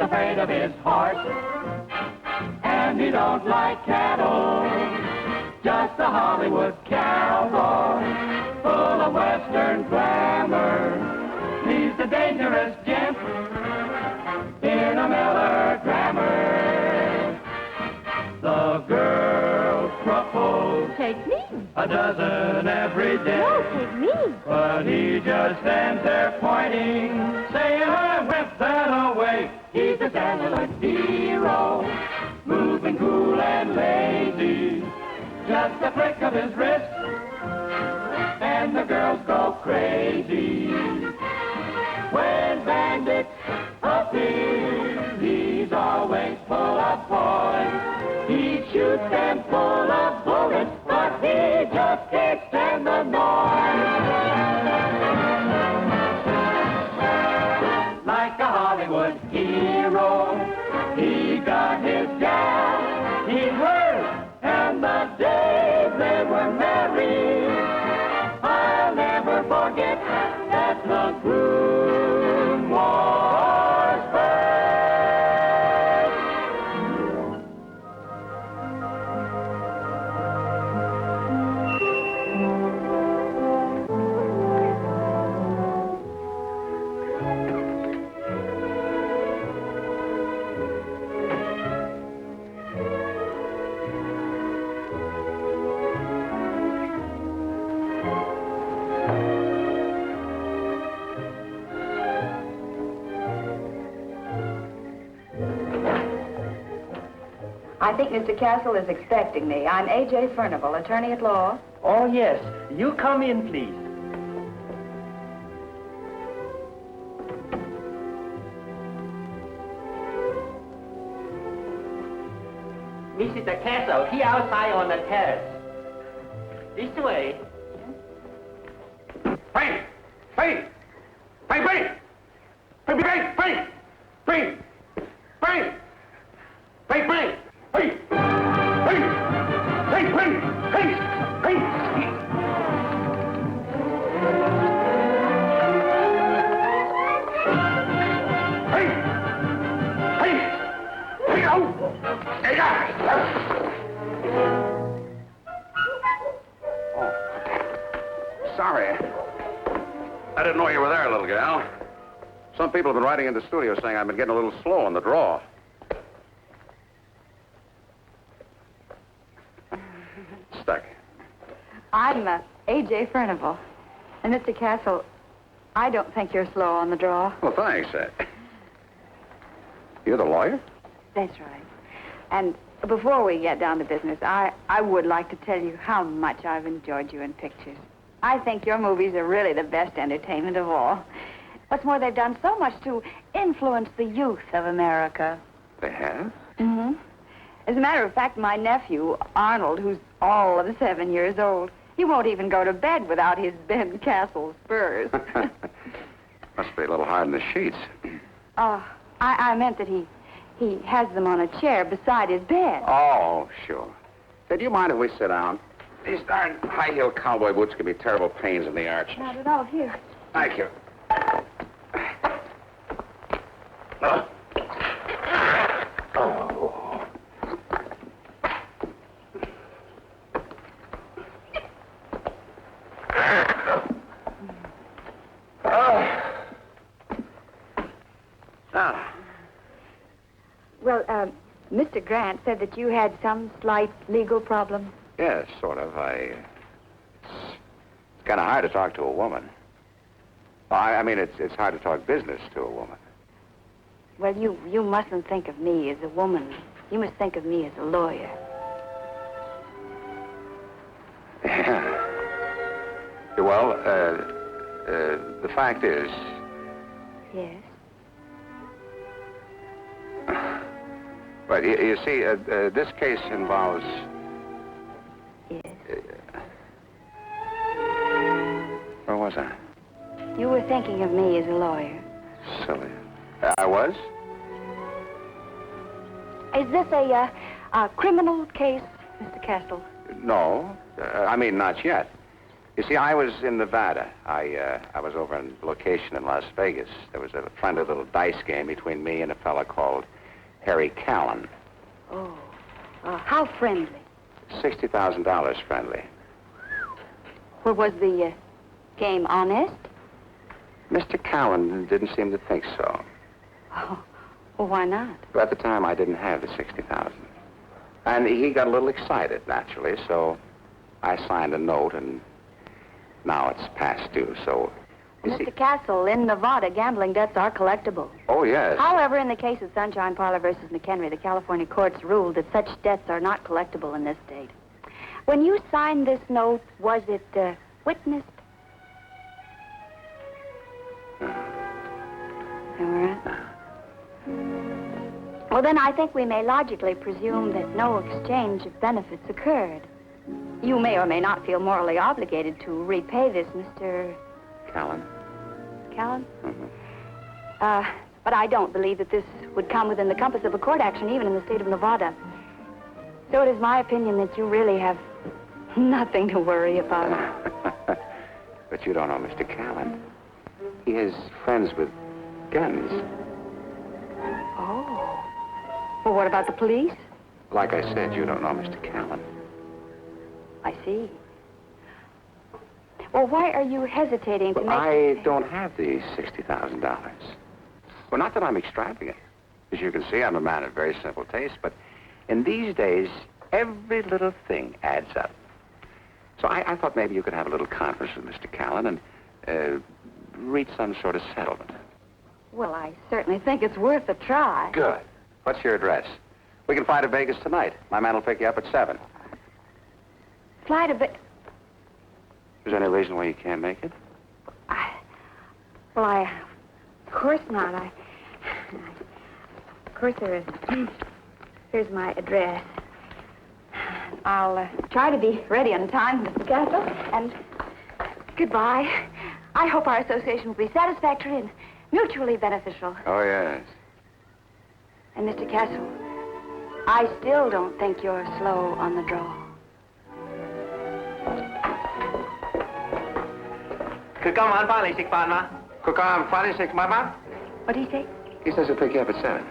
afraid of his horse, and he don't like cattle. Just a Hollywood cowboy, full of Western glamour. He's a dangerous gent in a melodrama. The girls propose. Take me. A dozen every day. No, take me. But he just stands there pointing, saying, I whip that away. He's a desolate hero, moving cool and lazy. Just a flick of his wrist, and the girls go crazy. When bandits appear, he's always full of poise. He shoots them full of bullets, but he just can't stand the noise. Like a Hollywood hero, he got his gal, he heard, and the day they were married, I'll never forget that the groom was bad. I think Mr. Castle is expecting me. I'm A.J. Furnival, attorney at law. Oh, yes. You come in, please. Mr. Castle, he outside on the terrace. This way. Frank! Frank! Frank! Frank! Frank! Frank! Frank! Frank! Frank! Frank! Frank! Hey! Hey! Hey, Frank! Hey! Hey! Hey! Hey! Hey! Oh! Hey! Oh. Sorry. I didn't know you were there, little gal. Some people have been writing in the studio saying I've been getting a little slow on the draw. Stuck. I'm A.J. Furnival. And Mr. Castle, I don't think you're slow on the draw. Well, thanks. You're the lawyer? That's right. And before we get down to business, I would like to tell you how much I've enjoyed you in pictures. I think your movies are really the best entertainment of all. What's more, they've done so much to influence the youth of America. They have? Mm-hmm. As a matter of fact, my nephew, Arnold, who's all of 7 years old, he won't even go to bed without his Ben Castle Spurs. Must be a little hard in the sheets. Oh, I meant that he has them on a chair beside his bed. Oh, sure. Say, do you mind if we sit down? These darn high-heel cowboy boots can be terrible pains in the arch. Not at all. Here. Thank you. Oh. Well, Mr. Grant said that you had some slight legal problem. Yes, sort of. It's kind of hard to talk to a woman. I mean, it's hard to talk business to a woman. Well, you mustn't think of me as a woman. You must think of me as a lawyer. Well, the fact is... Yes? But you see, this case involves... Yes. Where was I? You were thinking of me as a lawyer. Silly. I was? Is this a criminal case, Mr. Castle? No. I mean, not yet. You see, I was in Nevada. I was over on location in Las Vegas. There was a friendly little dice game between me and a fella called Harry Callan. Oh, how friendly. $60,000 friendly. Well, was the game honest? Mr. Callan didn't seem to think so. Oh, well, why not? But at the time, I didn't have the $60,000. And he got a little excited, naturally, so I signed a note, and now it's past due, so... Mr. Castle, in Nevada, gambling debts are collectible. Oh, yes. However, in the case of Sunshine Parlor versus McHenry, the California courts ruled that such debts are not collectible in this state. When you signed this note, was it witnessed? All right. Well, then I think we may logically presume that no exchange of benefits occurred. You may or may not feel morally obligated to repay this, Mr. Callan? Callan? Mm-hmm. But I don't believe that this would come within the compass of a court action, even in the state of Nevada. So it is my opinion that you really have nothing to worry about. But you don't know Mr. Callan. He is friends with guns. Oh. Well, what about the police? Like I said, you don't know Mr. Callan. I see. Well, why are you hesitating to Well, make... I don't have the $60,000. Well, not that I'm extravagant. As you can see, I'm a man of very simple taste, but in these days, every little thing adds up. So I thought maybe you could have a little conference with Mr. Callan and reach some sort of settlement. Well, I certainly think it's worth a try. Good. What's your address? We can fly to Vegas tonight. My man will pick you up at 7. Fly to... Is there any reason why you can't make it? Of course not. Of course there isn't. Here's my address. I'll try to be ready on time, Mr. Castle, and goodbye. I hope our association will be satisfactory and mutually beneficial. Oh, yes. And, Mr. Castle, I still don't think you're slow on the draw. Kukaman finally sick partner. Kukaman Friday, 6, my man? What do you say? He says he'll pick you up at 7.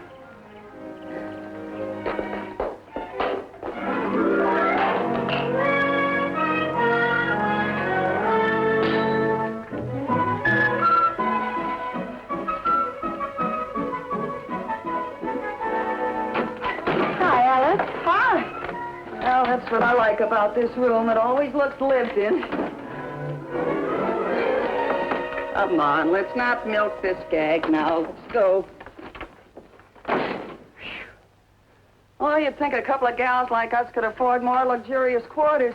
Hi, Alice. Hi. Well, that's what I like about this room. It always looks lived in. Come on, let's not milk this gag now. Let's go. Oh, you'd think a couple of gals like us could afford more luxurious quarters.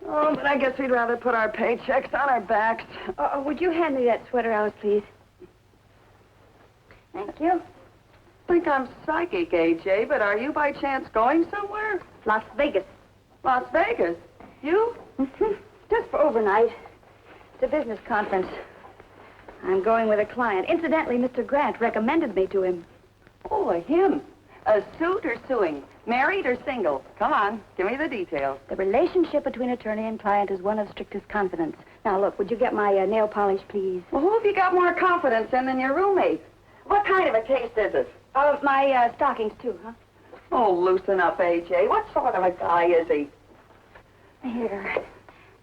Oh, but I guess we'd rather put our paychecks on our backs. Would you hand me that sweater, Alice, please? Thank you. I think I'm psychic, AJ, but are you by chance going somewhere? Las Vegas. Las Vegas? You? Just for overnight. It's a business conference. I'm going with a client. Incidentally, Mr. Grant recommended me to him. Oh, him. A suit or suing? Married or single? Come on, give me the details. The relationship between attorney and client is one of strictest confidence. Now, look, would you get my nail polish, please? Well, who have you got more confidence in than your roommate? What kind of a case is it? My stockings, too, huh? Oh, loosen up, AJ. What sort of a guy is he? Here.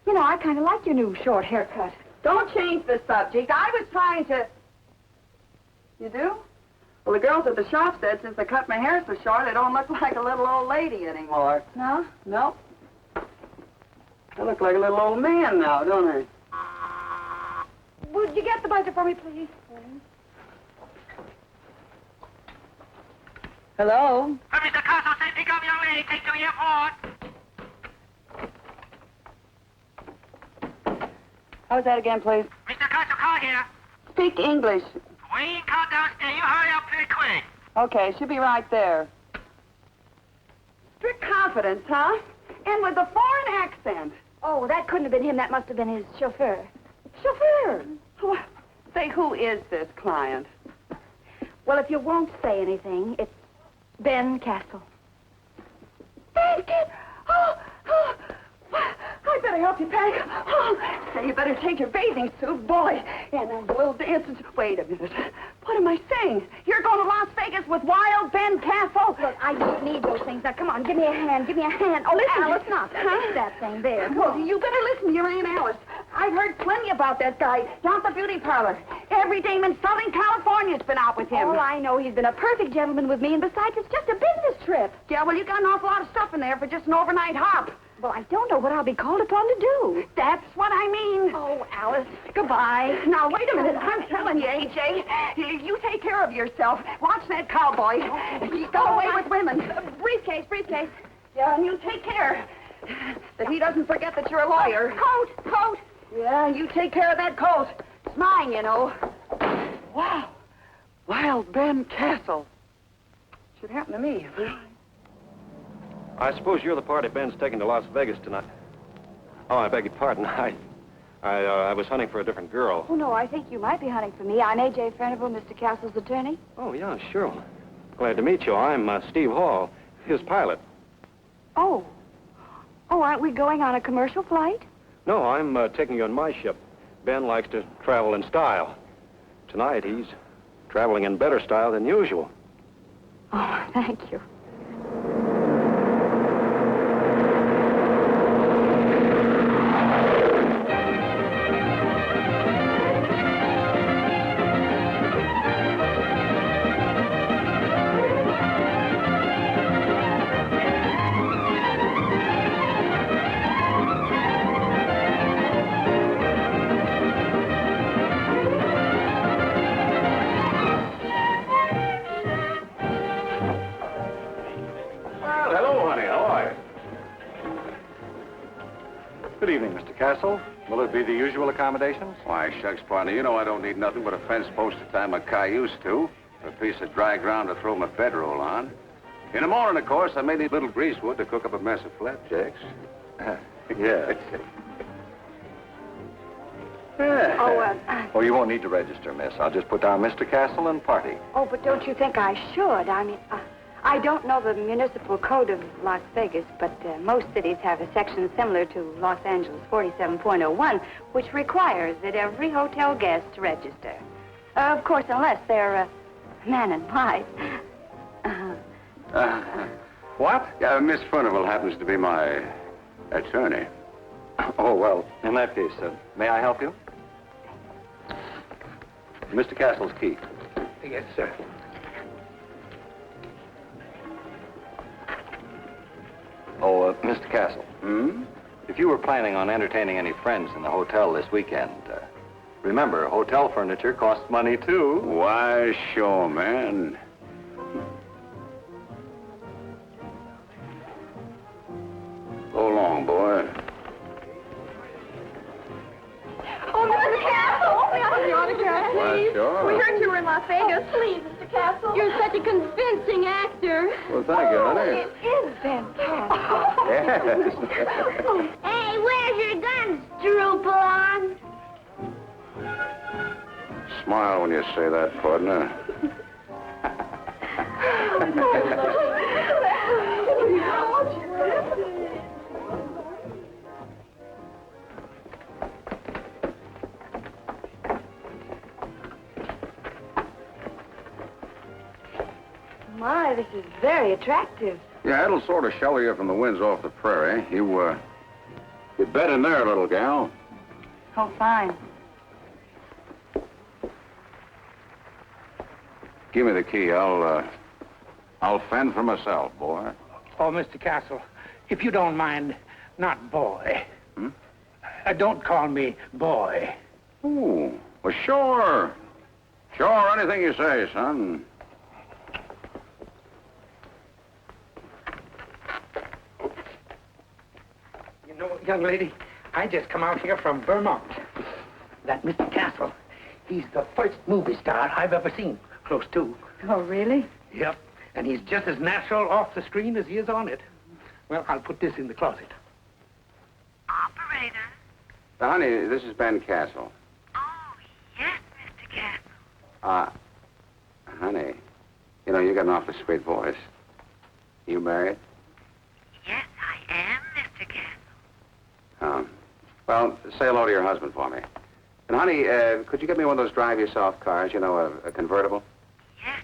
You know, I kind of like your new short haircut. Don't change the subject. I was trying to... You do? Well, the girls at the shop said since I cut my hair so short, I don't look like a little old lady anymore. No? No. I look like a little old man now, don't I? Would you get the buzzer for me, please? Hello? Mr. Castle, say pick up young lady, take to the airport. How's that again, please? Mr. Castle, car here. Speak English. Waiting car downstairs. You hurry up pretty quick. Okay, she'll be right there. Strict confidence, huh? And with a foreign accent. Oh, that couldn't have been him. That must have been his chauffeur. Chauffeur? Say, who is this client? Well, if you won't say anything, it's Ben Castle. Ben Castle? Oh, I better help you pack. Oh, say you better take your bathing suit, boy. And a little dance. Wait a minute. What am I saying? You're going to Las Vegas with Wild Ben Castle? Look, I don't need those things. Now, come on, give me a hand. Give me a hand. Oh, Listen, Alice, not that thing there. Well, you better listen to your Aunt Alice. I've heard plenty about that guy down at the beauty parlor. Every dame in Southern California's been out with him. Oh, I know. He's been a perfect gentleman with me, and besides, it's just a business trip. Yeah, well, you got an awful lot of stuff in there for just an overnight hop. Well, I don't know what I'll be called upon to do. That's what I mean. Oh, Alice, goodbye. Now, wait a minute. I'm telling you, A.J., you take care of yourself. Watch that cowboy. He's got away with women. Briefcase, briefcase. Yeah, and you take care that he doesn't forget that you're a lawyer. Coat. Yeah, you take care of that coat. It's mine, you know. Wow. Wild Ben Castle. Should happen to me. I suppose you're the party Ben's taking to Las Vegas tonight. Oh, I beg your pardon. I was hunting for a different girl. Oh, no, I think you might be hunting for me. I'm A.J. Furnival, Mr. Castle's attorney. Oh, yeah, sure. Glad to meet you. I'm Steve Hall, his pilot. Oh, aren't we going on a commercial flight? No, I'm taking you on my ship. Ben likes to travel in style. Tonight, he's traveling in better style than usual. Oh, thank you. Good evening, Mr. Castle. Will it be the usual accommodations? Why, shucks, partner, you know I don't need nothing but a fence post to tie my cayuse to, a piece of dry ground to throw my bedroll on. In the morning, of course, I may need a little greasewood to cook up a mess of flapjacks. Yes. Oh, you won't need to register, miss. I'll just put down Mr. Castle and party. Oh, but don't you think I should? I mean, I don't know the municipal code of Las Vegas, but most cities have a section similar to Los Angeles 47.01, which requires that every hotel guest register. Of course, unless they're man and wife. What? Yeah, Miss Furnival happens to be my attorney. Oh, well, in that case, may I help you? Mr. Castle's key. Yes, sir. Oh, Mr. Castle. Hmm? If you were planning on entertaining any friends in the hotel this weekend, remember, hotel furniture costs money, too. Why, sure, man. Go along, boy. Oh, Mr. Castle! May I have your autograph, Why, please? sure. We heard you were in Las Vegas. Oh, please, Mr. Castle. You're such a convincing actor. Well, thank you, honey. It is fantastic. Yes. Hey, where's your guns, Droopalon? Smile when you say that, partner. My, this is very attractive. Yeah, it'll sort of shelter you from the winds off the prairie. You bet in there, little gal. Oh, fine. Give me the key. I'll fend for myself, boy. Oh, Mr. Castle, if you don't mind, not boy. Hmm? Don't call me boy. Ooh, well, sure. Sure, anything you say, son. You know, young lady, I just come out here from Vermont. That Mr. Castle, he's the first movie star I've ever seen, close to. Oh, really? Yep, and he's just as natural off the screen as he is on it. Well, I'll put this in the closet. Operator. Honey, this is Ben Castle. Oh, yes, Mr. Castle. Honey, you know, you got an awfully sweet voice. You married? Yes, I am, Mr. Castle. Well, say hello to your husband for me. And, honey, could you get me one of those drive-yourself cars, you know, a convertible? Yes,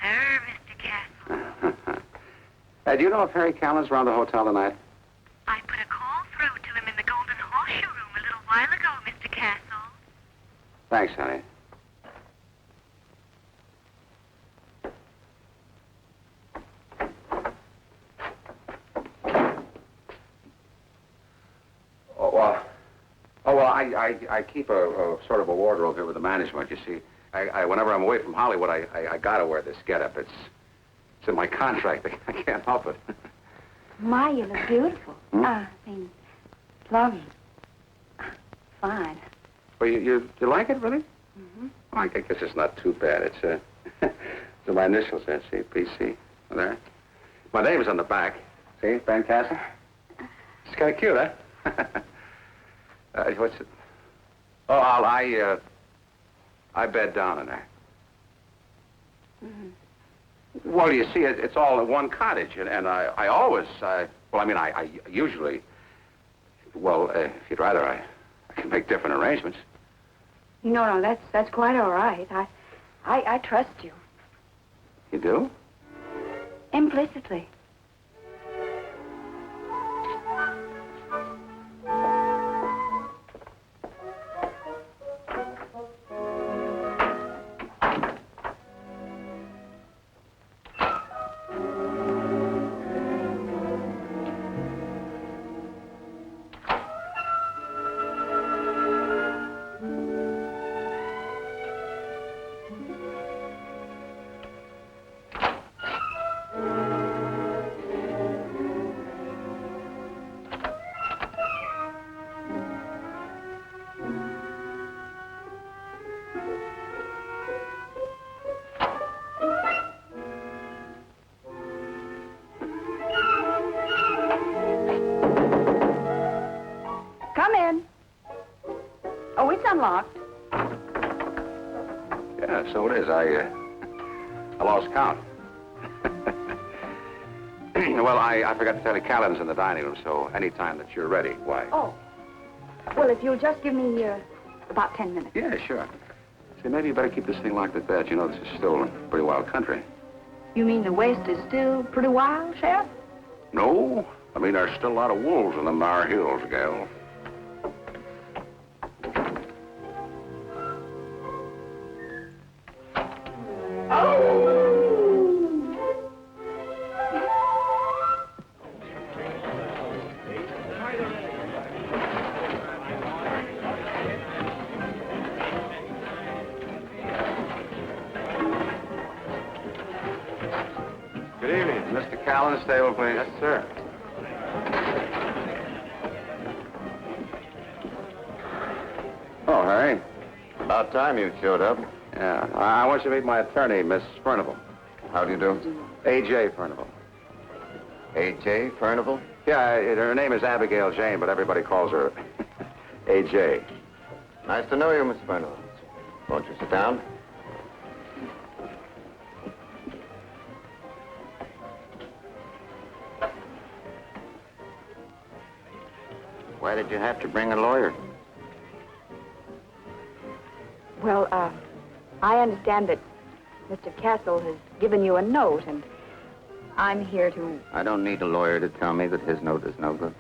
sir, Mr. Castle. Do you know if Harry Callan's around the hotel tonight? I put a call through to him in the Golden Horseshoe Room a little while ago, Mr. Castle. Thanks, honey. I keep a sort of a wardrobe here with the management, you see. Whenever I'm away from Hollywood, I gotta wear this getup. It's in my contract. I can't help it. My, you look beautiful. Lovely. Fine. Well, you like it, really? Mm-hmm. Well, I guess it's not too bad. It's my initials there, see, PC. There. My name's on the back. See, Ben Castle? It's kind of cute, huh? What's it? Oh, I bed down in there. Mm-hmm. Well, you see, it's all in one cottage, and I always, I usually, well, if you'd rather, I can make different arrangements. No, that's quite all right. I trust you. You do? Implicitly. Come in. Oh, it's unlocked. Yeah, so it is. I lost count. Well, I forgot to tell you, Callan's in the dining room, so any time that you're ready, why? Oh. Well, if you'll just give me about 10 minutes. Yeah, sure. See, maybe you better keep this thing locked at bed. You know, this is still pretty wild country. You mean the West is still pretty wild, Sheriff? No. I mean, there's still a lot of wolves in them our hills, gal. Good evening. Mr. Callan, stable, please. Yes, sir. Oh, Harry. About time you showed up. Yeah. I want you to meet my attorney, Miss Furnival. How do you do? A.J. Furnival. A.J. Furnival? Yeah, her name is Abigail Jane, but everybody calls her A.J. Nice to know you, Miss Furnival. Won't you sit down? Why did you have to bring a lawyer? Well, I understand that Mr. Castle has given you a note, and I'm here to... I don't need a lawyer to tell me that his note is no good.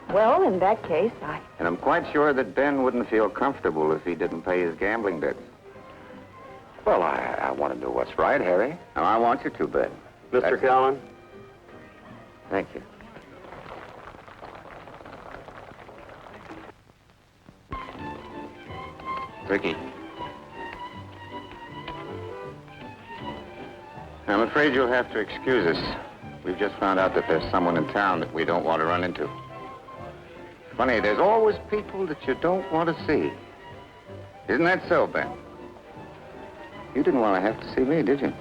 Well, in that case, And I'm quite sure that Ben wouldn't feel comfortable if he didn't pay his gambling debts. Well, I want to do what's right, Harry. Now, I want you to, Ben. Mr. Callan? Thank you. Ricky. I'm afraid you'll have to excuse us. We've just found out that there's someone in town that we don't want to run into. Funny, there's always people that you don't want to see. Isn't that so, Ben? You didn't want to have to see me, did you?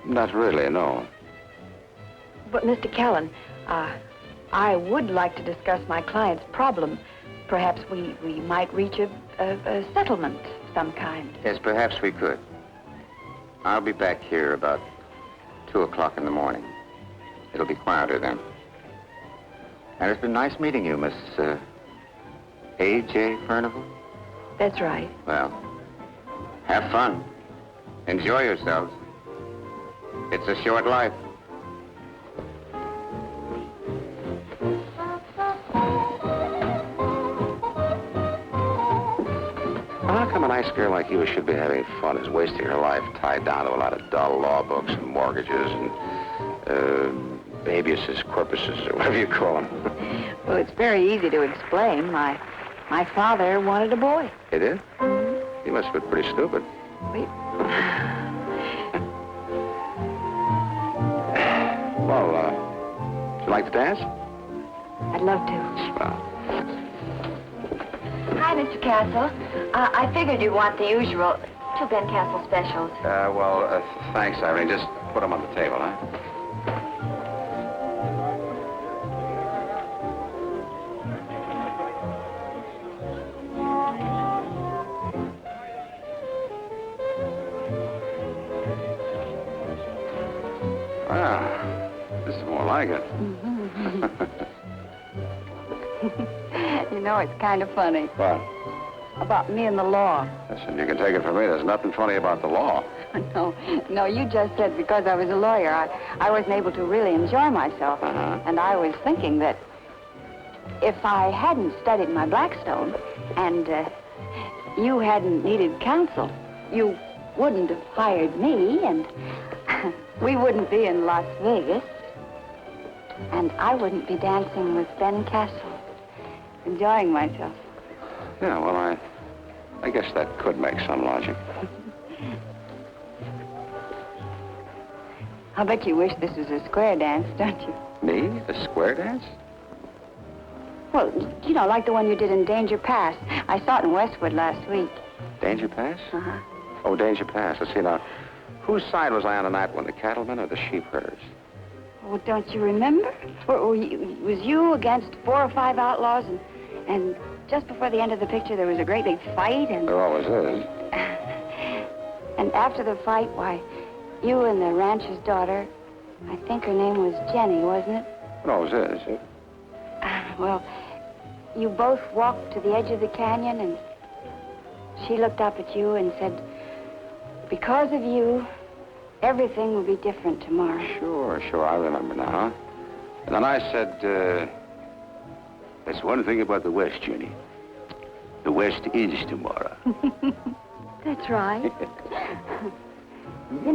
Not really, no. But, Mr. Callan, I would like to discuss my client's problem. Perhaps we might reach a settlement of some kind. Yes, perhaps we could. I'll be back here about 2 o'clock in the morning. It'll be quieter then. And it's been nice meeting you, Miss A.J. Furnival. That's right. Well, have fun. Enjoy yourselves. It's a short life. How come a nice girl like you should be having fun is wasting her life tied down to a lot of dull law books and mortgages and habeas corpuses or whatever you call them? Well, it's very easy to explain. My father wanted a boy. He did? He must have been pretty stupid. We... Well, would you like to dance? I'd love to. Well, Hi, Mr. Castle. I figured you'd want the usual 2 Ben Castle specials. thanks, Irene. Just put them on the table, huh? Wow, this is more like it. You know, it's kind of funny. What? About me and the law. Listen, you can take it from me. There's nothing funny about the law. No, you just said because I was a lawyer, I wasn't able to really enjoy myself. And I was thinking that if I hadn't studied my Blackstone and you hadn't needed counsel, you wouldn't have hired me and we wouldn't be in Las Vegas and I wouldn't be dancing with Ben Castle, enjoying myself. Yeah, well, I guess that could make some logic. I'll bet you wish this was a square dance, don't you? Me? A square dance? Well, you know, like the one you did in Danger Pass. I saw it in Westwood last week. Danger Pass? Uh-huh. Oh, Danger Pass. Let's see now. Whose side was I on that one, the cattlemen or the sheep herders? Oh, don't you remember? Was you against 4 or 5 outlaws and just before the end of the picture there was a great big fight and... There always is. And after the fight, why, you and the rancher's daughter, I think her name was Jenny, wasn't it? It always is. Well, you both walked to the edge of the canyon and she looked up at you and said, because of you, everything will be different tomorrow. Sure, I remember now. And then I said, that's one thing about the West, Jenny. The West is tomorrow. That's right. You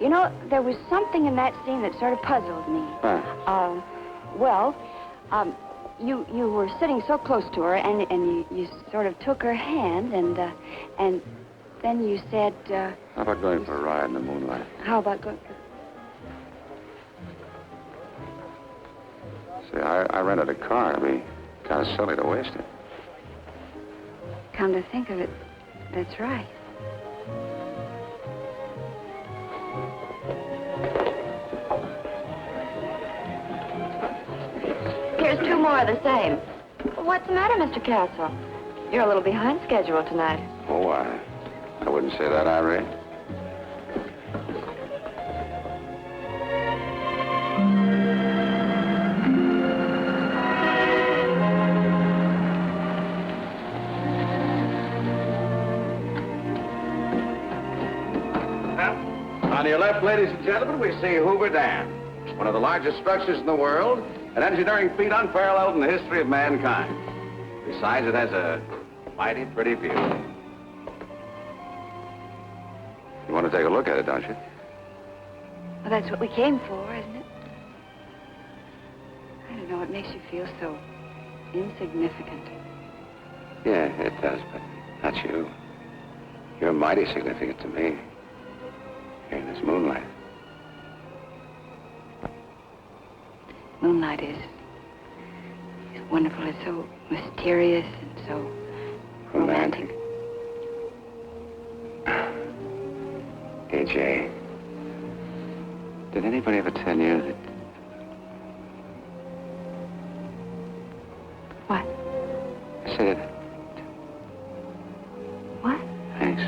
know, there was something in that scene that sort of puzzled me. Huh. You were sitting so close to her, and you sort of took her hand, and then you said... How about going for a ride in the moonlight? How about going... See, I rented a car. It'd be kind of silly to waste it. Come to think of it, that's right. Here's 2 more of the same. What's the matter, Mr. Castle? You're a little behind schedule tonight. Oh, I wouldn't say that, Irene. On your left, ladies and gentlemen, we see Hoover Dam, one of the largest structures in the world, an engineering feat unparalleled in the history of mankind. Besides, it has a mighty pretty view. You want to take a look at it, don't you? Well, that's what we came for, isn't it? I don't know, it makes you feel so insignificant. Yeah, it does, but not you. You're mighty significant to me. Here in this moonlight. Moonlight is wonderful. It's so mysterious and so romantic. AJ, did anybody ever tell you that... What? I said it. What? Thanks.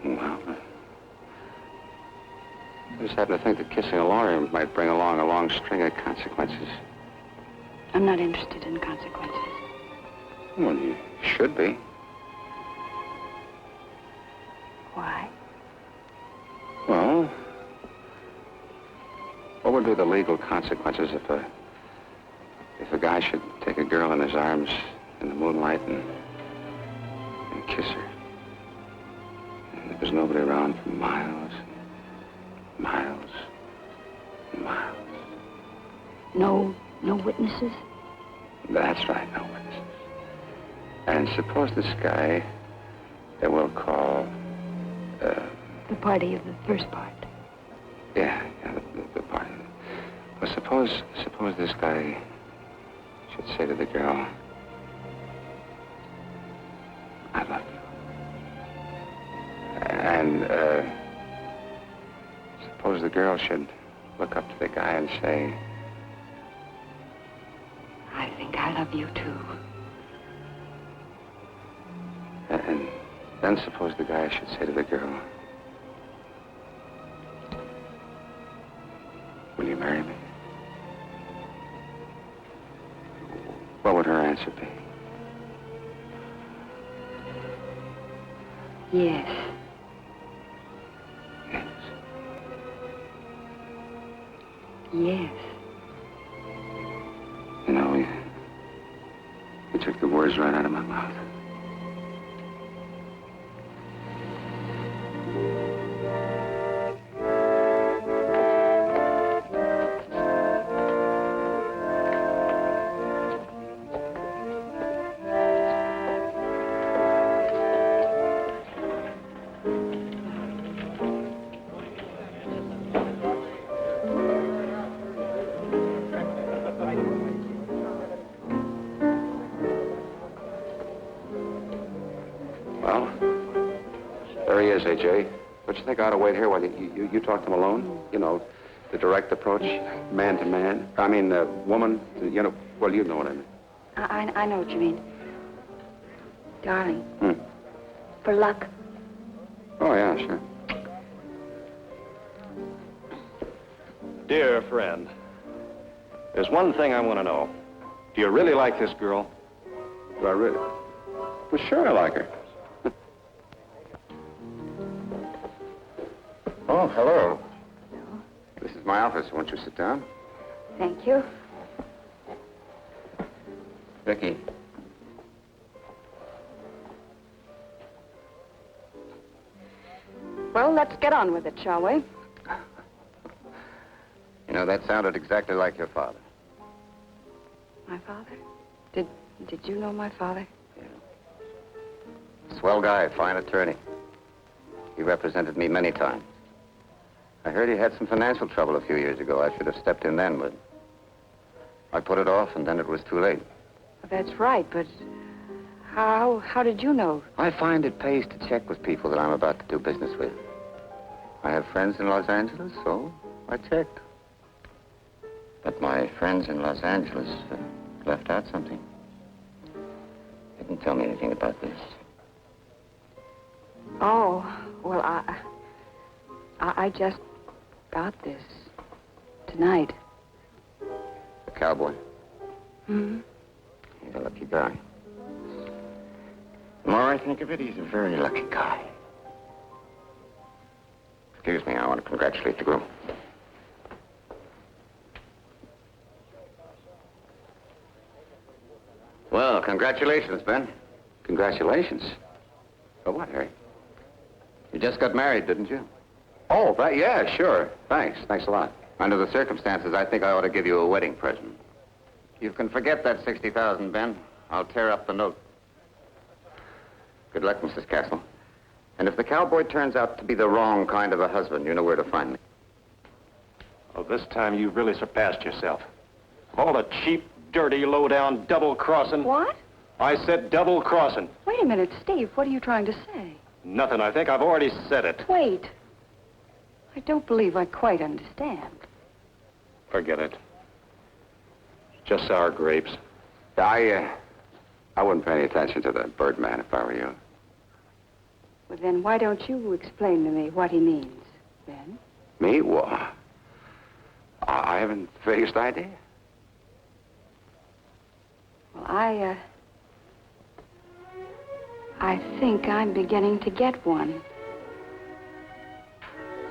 Well, I just happen to think that kissing a lawyer might bring along a long string of consequences. I'm not interested in consequences. Well, you should be. Why? Well, what would be the legal consequences if a guy should take a girl in his arms in the moonlight and kiss her? And there was nobody around for miles, miles, and miles. No witnesses? That's right, no witnesses. And suppose this guy that we'll call, The party of the first part. yeah, the party. Well, suppose this guy should say to the girl, I love you. And, suppose the girl should look up to the guy and say, I think I love you too. and then suppose the guy should say to the girl, will you marry me? What would her answer be? Yes. Yes. Yes. You know, you took the words right out of my mouth. Well, there he is, AJ. Don't you think I ought to wait here while you talk to him alone? You know, the direct approach, man to man. I mean, woman, you know, well, you know what I mean. I know what you mean. Darling. Hmm. For luck. Oh, yeah, sure. Dear friend, there's one thing I want to know. Do you really like this girl? Do I really? Well, sure I like her. Oh, hello. This is my office. Won't you sit down? Thank you. Vicky. Well, let's get on with it, shall we? You know, that sounded exactly like your father. My father? Did you know my father? Swell guy, fine attorney. He represented me many times. I heard he had some financial trouble a few years ago. I should have stepped in then, but I put it off, and then it was too late. That's right, but how did you know? I find it pays to check with people that I'm about to do business with. I have friends in Los Angeles, so I checked. But my friends in Los Angeles left out something. Didn't tell me anything about this. Oh, well, I just got this tonight. The cowboy. Hmm? He's a lucky guy. The more I think of it, he's a very lucky guy. Excuse me, I want to congratulate the groom. Well, congratulations, Ben. Congratulations. For what, Harry? You just got married, didn't you? Oh, yeah, sure. Thanks. Thanks a lot. Under the circumstances, I think I ought to give you a wedding present. You can forget that $60,000, Ben. I'll tear up the note. Good luck, Mrs. Castle. And if the cowboy turns out to be the wrong kind of a husband, you know where to find me. Oh, this time you've really surpassed yourself. All the cheap, dirty, low-down double-crossing. What? I said double-crossing. Wait a minute, Steve. What are you trying to say? Nothing. I think I've already said it. Wait. I don't believe I quite understand. Forget it. Just sour grapes. I wouldn't pay any attention to the Birdman if I were you. Well, then why don't you explain to me what he means, Ben? Me? Well, I haven't the vaguest idea. Well, I think I'm beginning to get one.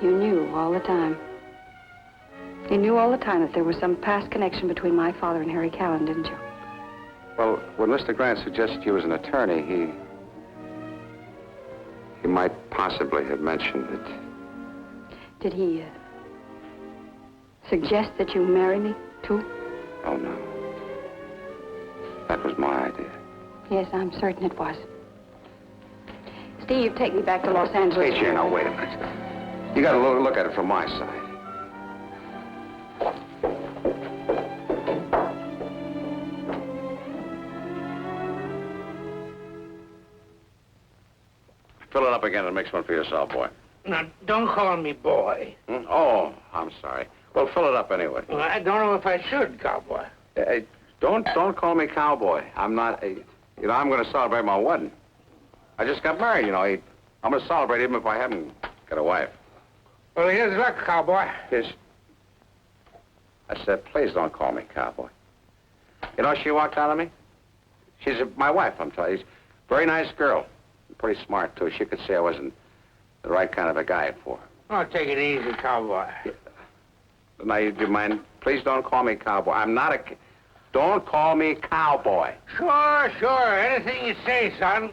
You knew all the time. You knew all the time that there was some past connection between my father and Harry Callan, didn't you? Well, when Mr. Grant suggested you as an attorney, he might possibly have mentioned it. Did he suggest that you marry me, too? Oh, no. That was my idea. Yes, I'm certain it was. Steve, take me back to Los Angeles. Hey, Jane, now, wait a minute. You got to look at it from my side. Fill it up again and mix one for yourself, boy. Now, don't call me boy. Hmm? Oh, I'm sorry. Well, fill it up anyway. Well, I don't know if I should, cowboy. Don't call me cowboy. I'm not a... You know, I'm going to celebrate my wedding. I just got married, you know. I'm going to celebrate even if I haven't got a wife. Well, here's luck, cowboy. Yes. I said, please don't call me cowboy. You know, she walked out on me. She's my wife, I'm telling you. She's a very nice girl. Pretty smart, too. She could see I wasn't the right kind of a guy for her. Oh, take it easy, cowboy. Yeah. Now, do you mind? Please don't call me cowboy. I'm not a... Don't call me cowboy. Sure. Anything you say, son.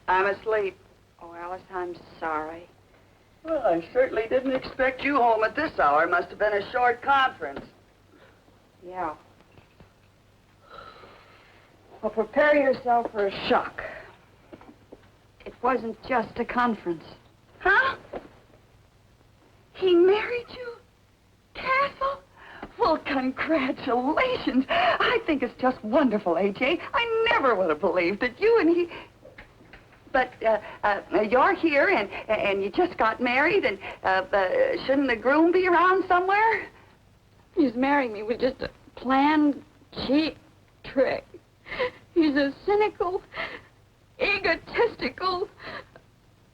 I'm asleep. Oh, Alice, I'm sorry. Well, I certainly didn't expect you home at this hour. Must have been a short conference. Yeah. Well, prepare yourself for a shock. It wasn't just a conference. Huh? He married you, Castle? Well, congratulations. I think it's just wonderful, A.J. I never would have believed that you and he... But you're here, and you just got married, and shouldn't the groom be around somewhere? He's marrying me with just a planned, cheap trick. He's a cynical, egotistical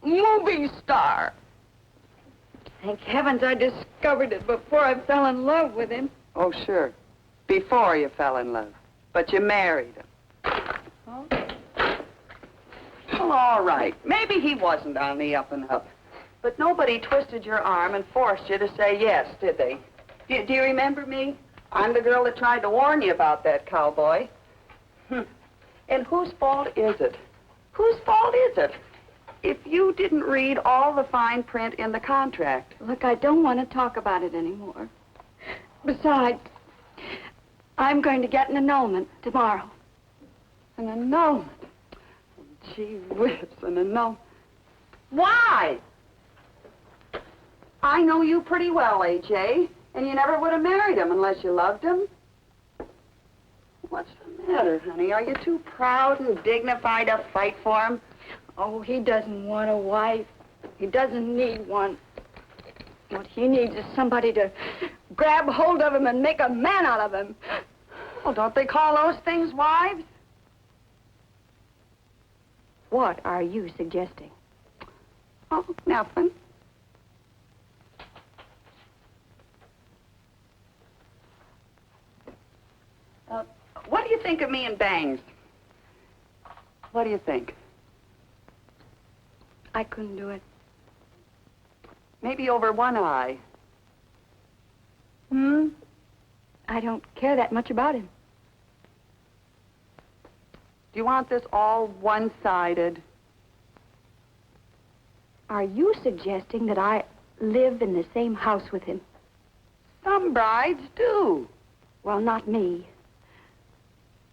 movie star. Thank heavens I discovered it before I fell in love with him. Oh, sure. Before you fell in love. But you married him. Oh. Well, all right. Maybe he wasn't on the up and up. But nobody twisted your arm and forced you to say yes, did they? Do you remember me? I'm the girl that tried to warn you about that cowboy. And whose fault is it? Whose fault is it? If you didn't read all the fine print in the contract. Look, I don't want to talk about it anymore. Besides, I'm going to get an annulment tomorrow. An annulment? Gee whiz, an annulment. Why? I know you pretty well, A.J., and you never would have married him unless you loved him. What's the matter, honey? Are you too proud and dignified to fight for him? Oh, he doesn't want a wife. He doesn't need one. What he needs is somebody to grab hold of him and make a man out of him. Well, don't they call those things wives? What are you suggesting? Oh, nothing. What do you think of me and Bangs? What do you think? I couldn't do it. Maybe over one eye. I don't care that much about him. Do you want this all one-sided? Are you suggesting that I live in the same house with him? Some brides do. Well, not me.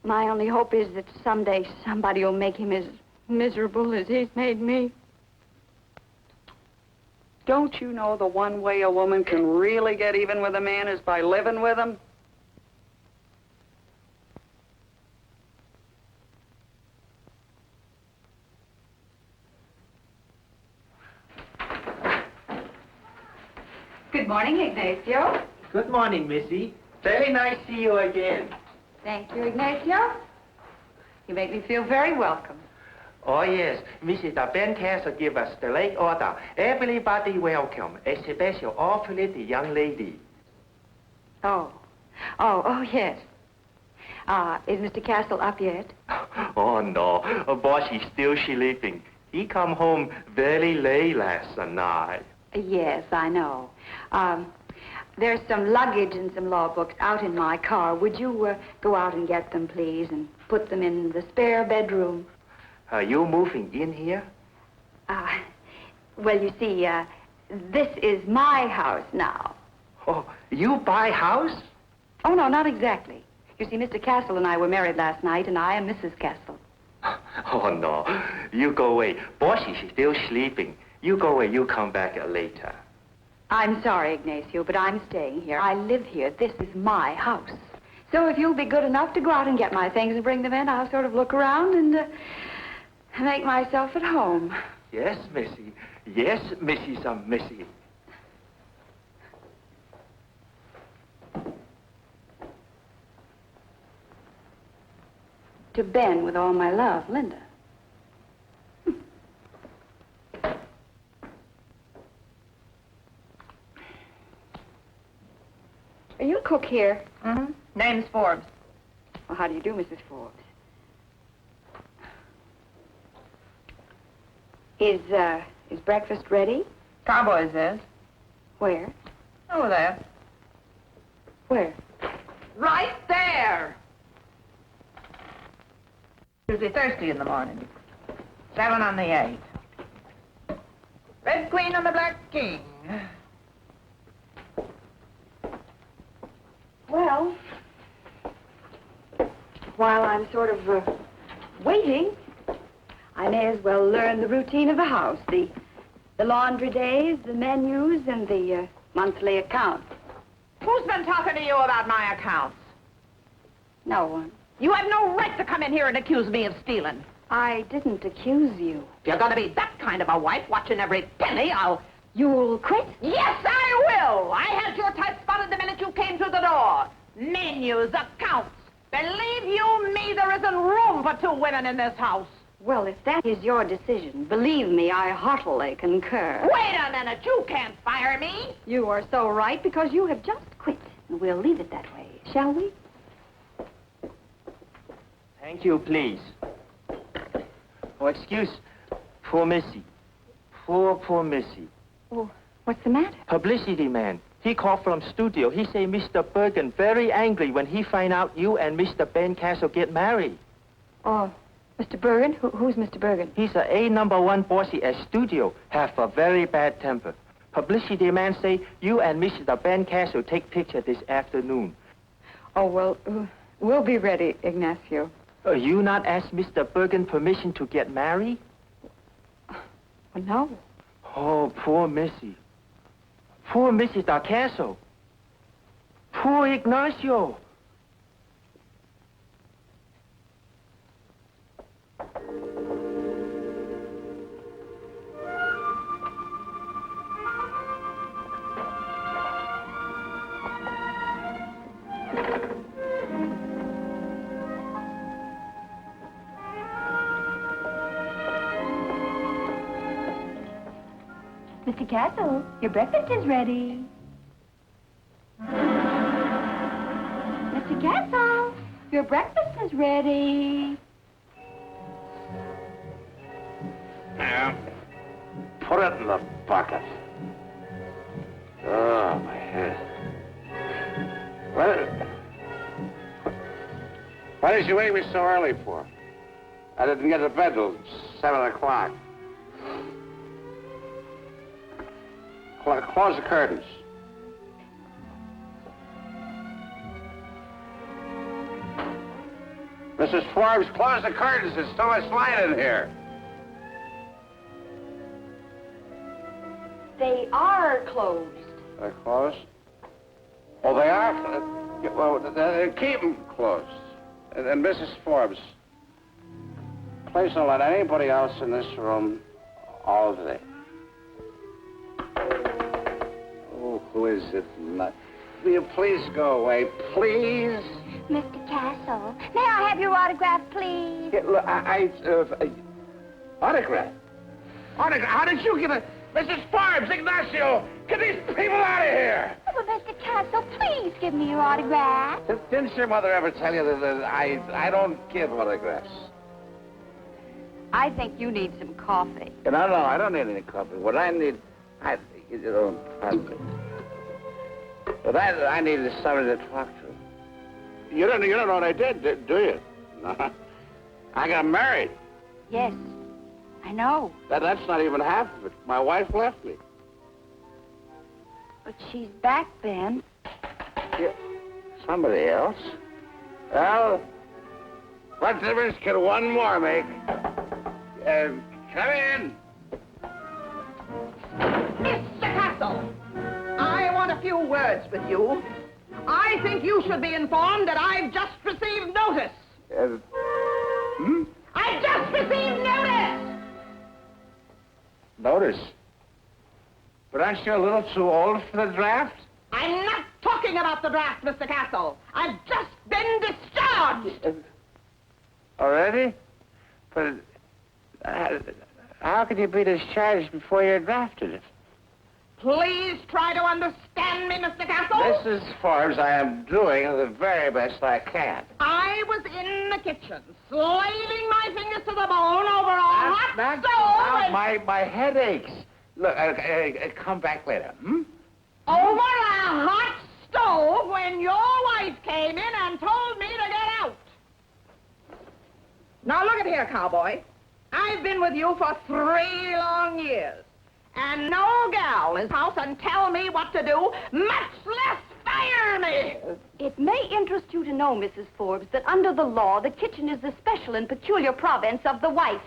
My only hope is that someday somebody will make him as miserable as he's made me. Don't you know the one way a woman can really get even with a man is by living with him? Good morning, Ignacio. Good morning, Missy. Very nice to see you again. Thank you, Ignacio. You make me feel very welcome. Oh, yes. Mrs. Ben Castle give us the late order. Everybody welcome, especially awfully the young lady. Oh, yes. Is Mr. Castle up yet? Oh, no. Boss is still sleeping. He come home very late last night. Yes, I know. There's some luggage and some law books out in my car. Would you go out and get them, please, and put them in the spare bedroom? Are you moving in here? Well, you see, this is my house now. Oh, you buy house? Oh, no, not exactly. You see, Mr. Castle and I were married last night, and I am Mrs. Castle. Oh, no. You go away. Boss is still sleeping. You go away. You come back later. I'm sorry, Ignacio, but I'm staying here. I live here. This is my house. So if you'll be good enough to go out and get my things and bring them in, I'll sort of look around and make myself at home. Yes, Missy. Yes, Mrs. Missy. To Ben with all my love, Linda. Are you a cook here? Mm-hmm. Name's Forbes. Well, how do you do, Mrs. Forbes? Is breakfast ready? Cowboys is. Where? Over there. Where? Right there! Usually thirsty in the morning. 7 on the 8. Red Queen on the Black King. Well, while I'm sort of waiting, I may as well learn the routine of the house, the laundry days, the menus, and the monthly accounts. Who's been talking to you about my accounts? No one. You have no right to come in here and accuse me of stealing. I didn't accuse you. If you're going to be that kind of a wife, watching every penny, You'll quit? Yes, I will! I had your type spotted the minute you came through the door. Menus, accounts. Believe you me, there isn't room for 2 women in this house. Well, if that is your decision, believe me, I heartily concur. Wait a minute, you can't fire me. You are so right, because you have just quit. And we'll leave it that way, shall we? Thank you, please. Oh, excuse. Poor Missy. Poor Missy. Oh, what's the matter? Publicity man. He called from studio. He say Mr. Bergen very angry when he find out you and Mr. Ben Castle get married. Oh, Mr. Bergen? Who's Mr. Bergen? He's a #1 bossy at studio. Have a very bad temper. Publicity man say you and Mr. Ben Castle take picture this afternoon. Oh, well, we'll be ready, Ignacio. You not ask Mr. Bergen permission to get married? Well, no. Oh, poor Missy. Poor Mrs. Castle. Poor Ignacio. Mr. Castle, your breakfast is ready. Mr. Castle, your breakfast is ready. Yeah. Put it in the bucket. Oh, my head. Why did you wake me so early for? I didn't get to bed till 7 o'clock. Close the curtains. Mrs. Forbes, close the curtains. There's too much light in here. They They are closed. They're closed? Oh, they are? Well, keep them closed. And Mrs. Forbes, please don't let anybody else in this room all day. Oh, who is it? Will you please go away, please? Mr. Castle, may I have your autograph, please? Yeah, look, autograph? Autograph? How did you get a... Mrs. Forbes, Ignacio, get these people out of here! Oh, but Mr. Castle, please give me your autograph. Didn't your mother ever tell you that I don't give autographs? I think you need some coffee. No, I don't need any coffee. What I need... pardon me. What I need is somebody to talk to. You don't know what I did, do you? No. I got married. Yes, I know. That's not even half of it. My wife left me. But she's back, Ben. Yeah. Somebody else? Well, what difference can one more make? Come in. Mr. Castle, I want a few words with you. I think you should be informed that I've just received notice. I've just received notice! Notice? But aren't you a little too old for the draft? I'm not talking about the draft, Mr. Castle. I've just been discharged. Already? But how can you be discharged before you're drafted? Please try to understand me, Mr. Castle. Mrs. Forbes, I am doing the very best I can. I was in the kitchen, slaving my fingers to the bone over a hot stove. My head aches. Look, come back later, Over a hot stove when your wife came in and told me to get out. Now look at here, cowboy. I've been with you for 3 long years. And no gal in house and tell me what to do, much less fire me. It may interest you to know, Mrs. Forbes, that under the law, the kitchen is the special and peculiar province of the wife.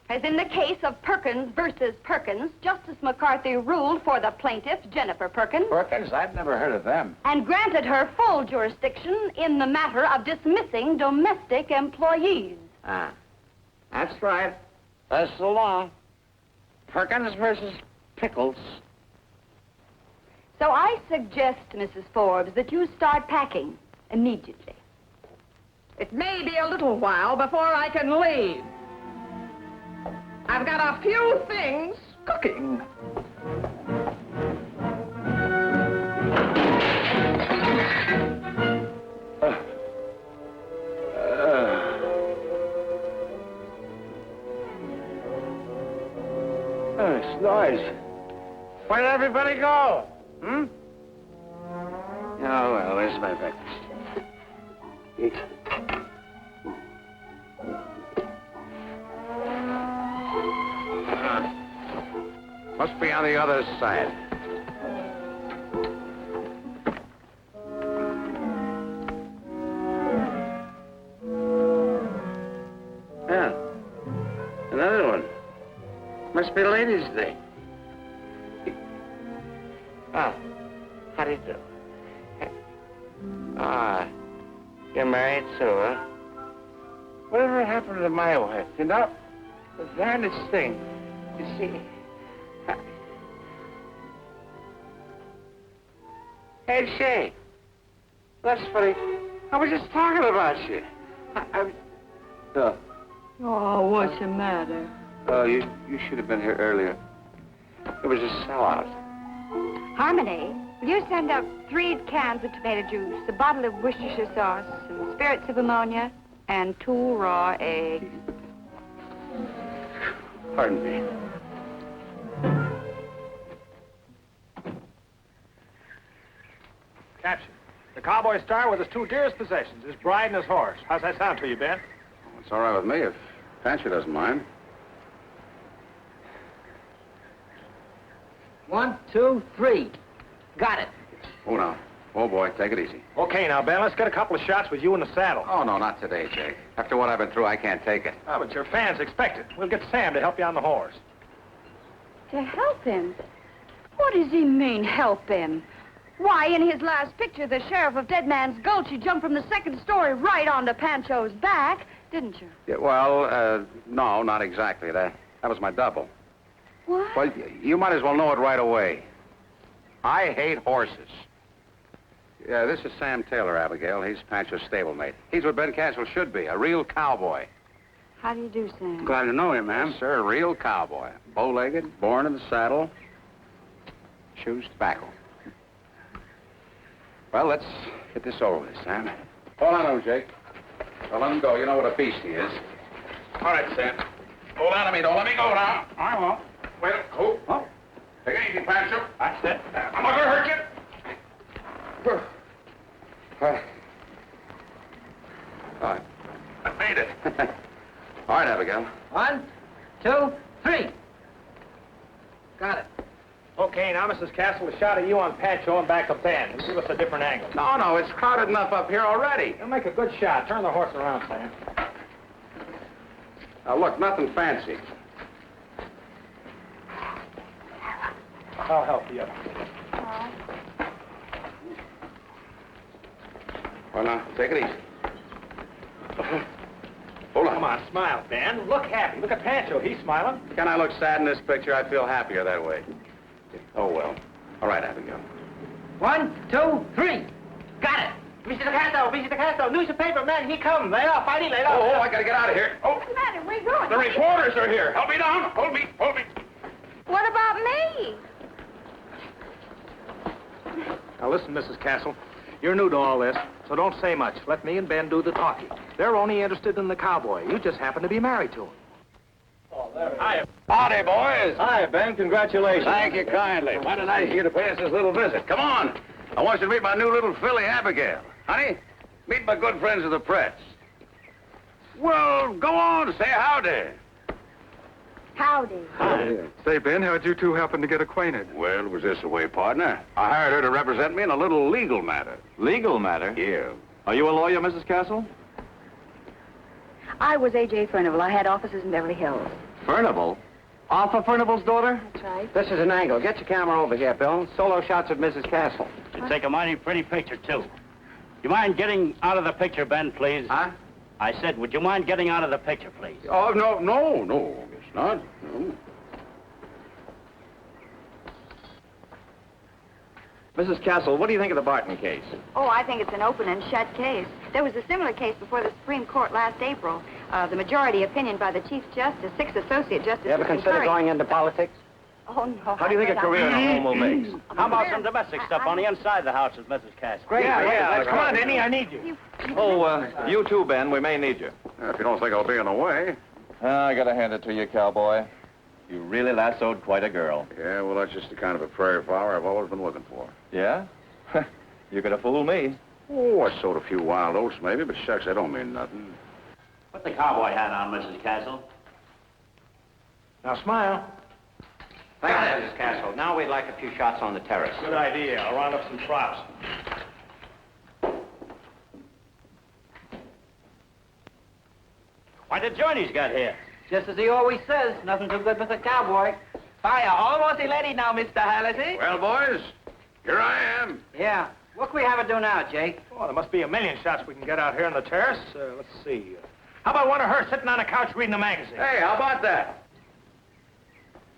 As in the case of Perkins versus Perkins, Justice McCarthy ruled for the plaintiff, Jennifer Perkins. Perkins? I've never heard of them. And granted her full jurisdiction in the matter of dismissing domestic employees. Ah, that's right. That's the law. Perkins versus Pickles. So I suggest, Mrs. Forbes, that you start packing immediately. It may be a little while before I can leave. I've got a few things cooking. It's noise. Where did everybody go? Oh, well, there's my breakfast. Eat. Must be on the other side. Yeah. Another one. Must be Ladies' Day. Ah, how do you do? Ah, you're married too, huh? Whatever happened to my wife? You know, the darndest thing. You see... Hey, Shay. That's funny. I was just talking about you. Oh, what's the matter? Oh, you should have been here earlier. It was a sellout. Harmony, will you send up 3 cans of tomato juice, a bottle of Worcestershire sauce, some spirits of ammonia, and 2 raw eggs? Pardon me. Caption. The cowboy star with his 2 dearest possessions, his bride and his horse. How's that sound to you, Ben? It's all right with me if Fancy doesn't mind. 1, 2, 3. Got it. Oh, now. Oh, boy, take it easy. Okay, now, Ben, let's get a couple of shots with you in the saddle. Oh, no, not today, Jake. After what I've been through, I can't take it. Oh, but your fans expect it. We'll get Sam to help you on the horse. To help him? What does he mean, help him? Why, in his last picture, the sheriff of Dead Man's Gulch, you jumped from the second story right onto Pancho's back, didn't you? Yeah, well, no, not exactly. That was my double. What? Well, you might as well know it right away. I hate horses. Yeah, this is Sam Taylor, Abigail. He's Pancho's stablemate. He's what Ben Castle should be, a real cowboy. How do you do, Sam? Glad to know him, ma'am. Yes, sir, a real cowboy. Bow-legged, born in the saddle. Chews tobacco. Well, let's get this over with, Sam. Hold on to him, Jake. Don't let him go. You know what a beast he is. All right, Sam. Hold on to me. Don't let me go now. I won't. Wait. Oh. Take it easy, Pancho. That's it. I'm not going to hurt you. All right. I made it. All right, Abigail. 1, 2, 3. Got it. Okay, now, Mrs. Castle, a shot of you on Pancho and back of Ben. It'll give us a different angle. No, it's crowded enough up here already. You'll make a good shot. Turn the horse around, Sam. Now, look, nothing fancy. I'll help you. Well, now, take it easy. Hold on. Come on, smile, Ben. Look happy. Look at Pancho. He's smiling. Can I look sad in this picture? I feel happier that way. Oh, well. All right, Abigail. 1, 2, 3. Got it. Mr. Castro, newspaper man, he come. Lay off, fighting, lay off. Oh, I gotta get out of here. Oh, What's the matter? Where are you going? the reporters are here. Help me down. Hold me. What about me? Now, listen, Mrs. Castle. You're new to all this, so don't say much. Let me and Ben do the talking. They're only interested in the cowboy. You just happen to be married to him. Hi. Howdy, boys. Hi, Ben. Congratulations. Thank you kindly. Mighty nice of you to pay us this little visit. Come on. I want you to meet my new little filly, Abigail. Honey, meet my good friends of the press. Well, go on, say howdy. Howdy. Say, Ben, how'd you two happen to get acquainted? Well, was this the way, partner? I hired her to represent me in a little legal matter. Legal matter? Yeah. Are you a lawyer, Mrs. Castle? I was A.J. Furnival. I had offices in Beverly Hills. Furnival? Arthur Furnival's daughter? That's right. This is an angle. Get your camera over here, Bill. Solo shots of Mrs. Castle. You take a mighty pretty picture, too. You mind getting out of the picture, Ben, please? Huh? I said, would you mind getting out of the picture, please? Oh, no, guess not. No. Mrs. Castle, what do you think of the Barton case? Oh, I think it's an open and shut case. There was a similar case before the Supreme Court last April. The majority opinion by the Chief Justice, 6 Associate Justices. You ever consider going into politics? Oh, no. How do you think a career in a home will make? How about some domestic stuff on the inside of the house with Mrs. Castle? Great. Let's come on, Denny. I need you. You too, Ben. We may need you. If you don't think I'll be in the way. I gotta hand it to you, cowboy. You really lassoed quite a girl. Yeah, well, that's just the kind of a prairie flower I've always been looking for. Yeah? You could have fooled me. Oh, I sowed a few wild oats, maybe, but shucks, they don't mean nothing. Put the cowboy hat on, Mrs. Castle. Now, smile. Thank you, Mrs. Castle. Now we'd like a few shots on the terrace. Good idea. I'll round up some props. Why did Johnny's got here? Just as he always says, nothing too good with a cowboy. Fire, almost ready now, Mr. Halsey. Well, boys, here I am. Yeah. What can we have it do now, Jake? Oh, there must be a million shots we can get out here on the terrace. Let's see. How about one of her sitting on a couch reading a magazine? Hey, how about that?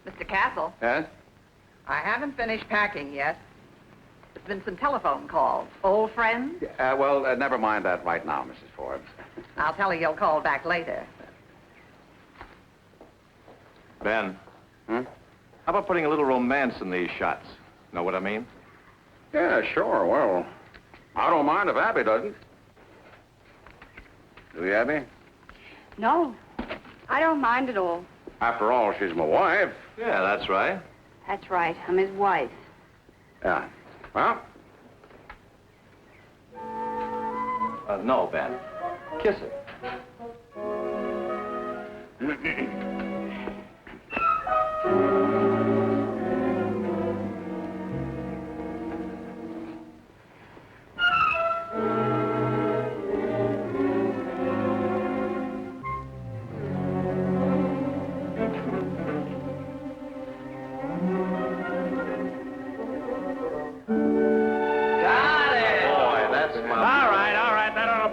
Mr. Castle, Yes? I haven't finished packing yet. There's been some telephone calls. Old friends? Well, never mind that right now, Mrs. Forbes. I'll tell her you'll call back later. Ben. Hmm? How about putting a little romance in these shots? Know what I mean? Yeah, sure. Well, I don't mind if Abby doesn't. Do you, Abby? No, I don't mind at all. After all, she's my wife. Yeah, that's right. That's right. I'm his wife. Yeah. Well, No, Ben. Kiss it.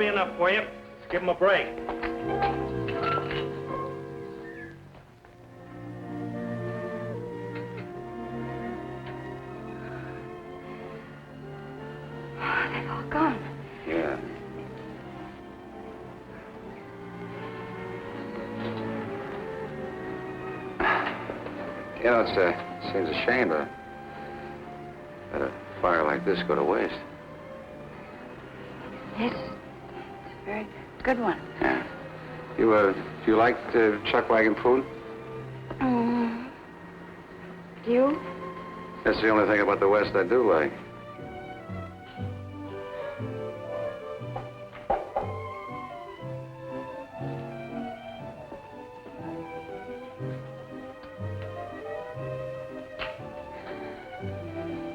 be enough for you. Let's give him a break. They've all gone. Yeah. You know, it seems a shame to let a fire like this go to waste. Yes, it's a very good one. Yeah. Do you like chuck wagon food? Do you? That's the only thing about the West I do like.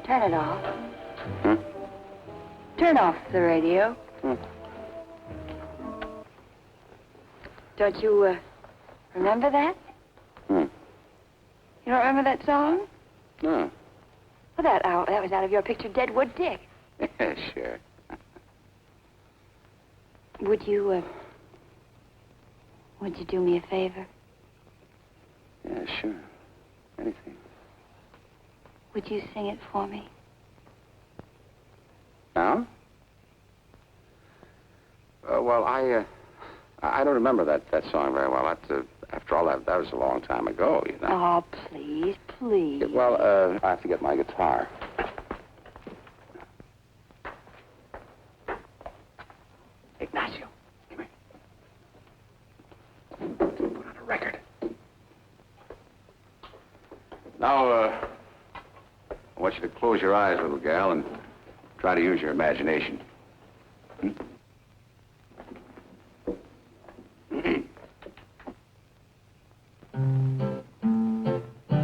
Turn it off. Hmm? Turn off the radio. Hmm. Don't you, remember that? Hmm. You don't remember that song? No. Well, that was out of your picture, Deadwood Dick. Yeah, sure. Would you do me a favor? Yeah, sure. Anything. Would you sing it for me? Now? Well, I don't remember that song very well. After all, that was a long time ago, you know. Oh, please, please. Well, I have to get my guitar. Ignacio, come here. Put on a record. Now, I want you to close your eyes, little gal, and try to use your imagination. Hmm?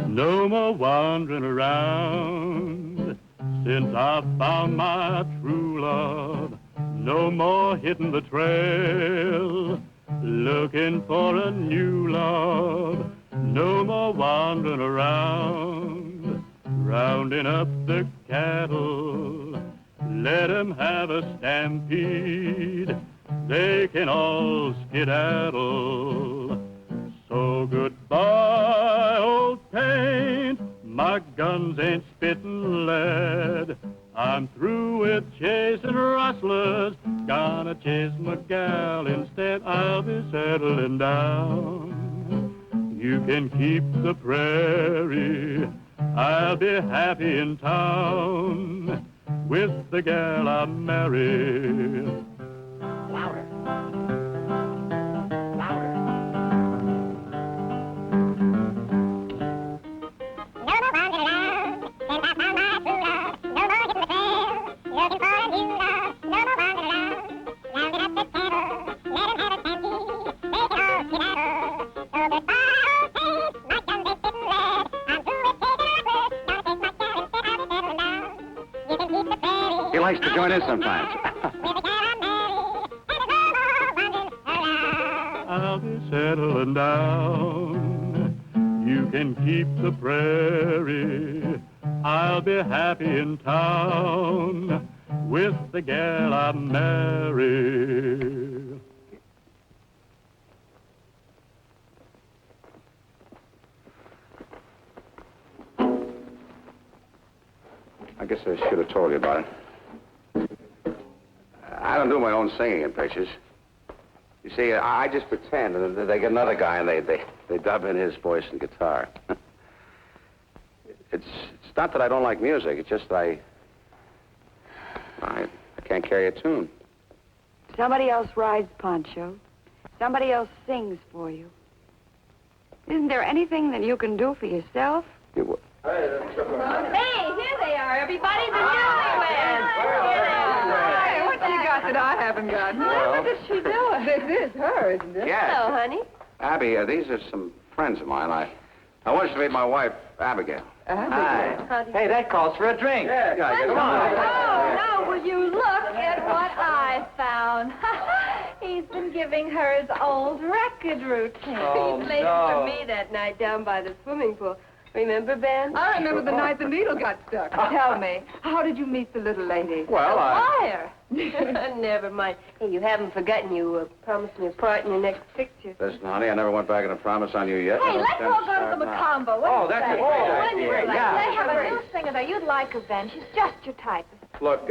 No more wandering around since I found my true love. No more hitting the trail, looking for a new love. No more wandering around, rounding up the cattle. Let 'em have a stampede, they can all skedaddle. So goodbye, old paint, my guns ain't spitting lead. I'm through with chasing rustlers, gonna chase my gal instead. I'll be settling down. You can keep the prairie, I'll be happy in town with the gal I marry. Louder. He likes to join in sometimes. I'll be settling down. You can keep the prairie, I'll be happy in town with the gal I marry. I guess I should have told you about it. I don't do my own singing in pictures. You see, I just pretend, and then they get another guy, and they dub in his voice and guitar. It's not that I don't like music. It's just that I can't carry a tune. Somebody else rides Poncho. Somebody else sings for you. Isn't there anything that you can do for yourself? Hey, here they are, everybody, the newlyweds. Hey, what you got that I haven't got? What is she doing? This is her, isn't it? Yes. Hello, honey. Abby, these are some friends of mine. I want you to meet my wife, Abigail. Hi. Hey, that calls for a drink. Yeah, Come on. Oh, now will you look at what I found? He's been giving her his old record routine. Oh, he played no. for me that night down by the swimming pool. Remember, Ben? I remember the night the needle got stuck. Tell me, how did you meet the little lady? Well, Wire. Never mind. Hey, you haven't forgotten you promised me a part in your next picture. Listen, honey, I never went back on a promise on you yet. Hey, let's all go to the Macombo. What do you that's say? a great idea. Let's Yeah. have a new singer there. You'd like her, Ben. She's just your type. Look,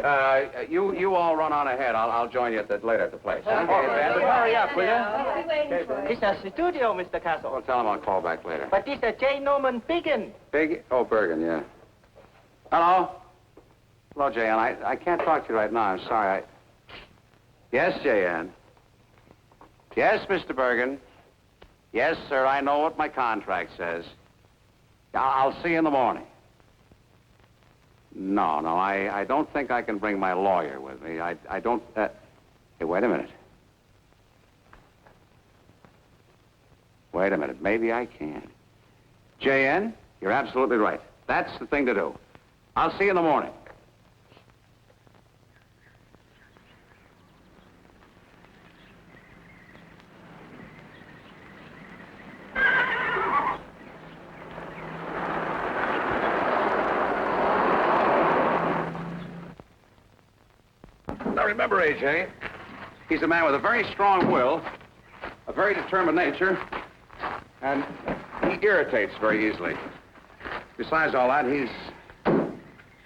you all run on ahead. I'll join you later at the place. Huh? Okay, Ben, but hurry up, will you? It's a studio, Mr. Castle. Well, tell him I'll call back later. But this is J. Norman Biggin. Big? Oh, Bergen, yeah. Hello? Hello, J.N. I can't talk to you right now. I'm sorry. Yes, J.N. Yes, Mr. Bergen. Yes, sir, I know what my contract says. I'll see you in the morning. No, I don't think I can bring my lawyer with me. I don't... Hey, wait a minute. Wait a minute. Maybe I can. J.N., you're absolutely right. That's the thing to do. I'll see you in the morning. Now remember, A.J., he's a man with a very strong will, a very determined nature, and he irritates very easily. Besides all that, he's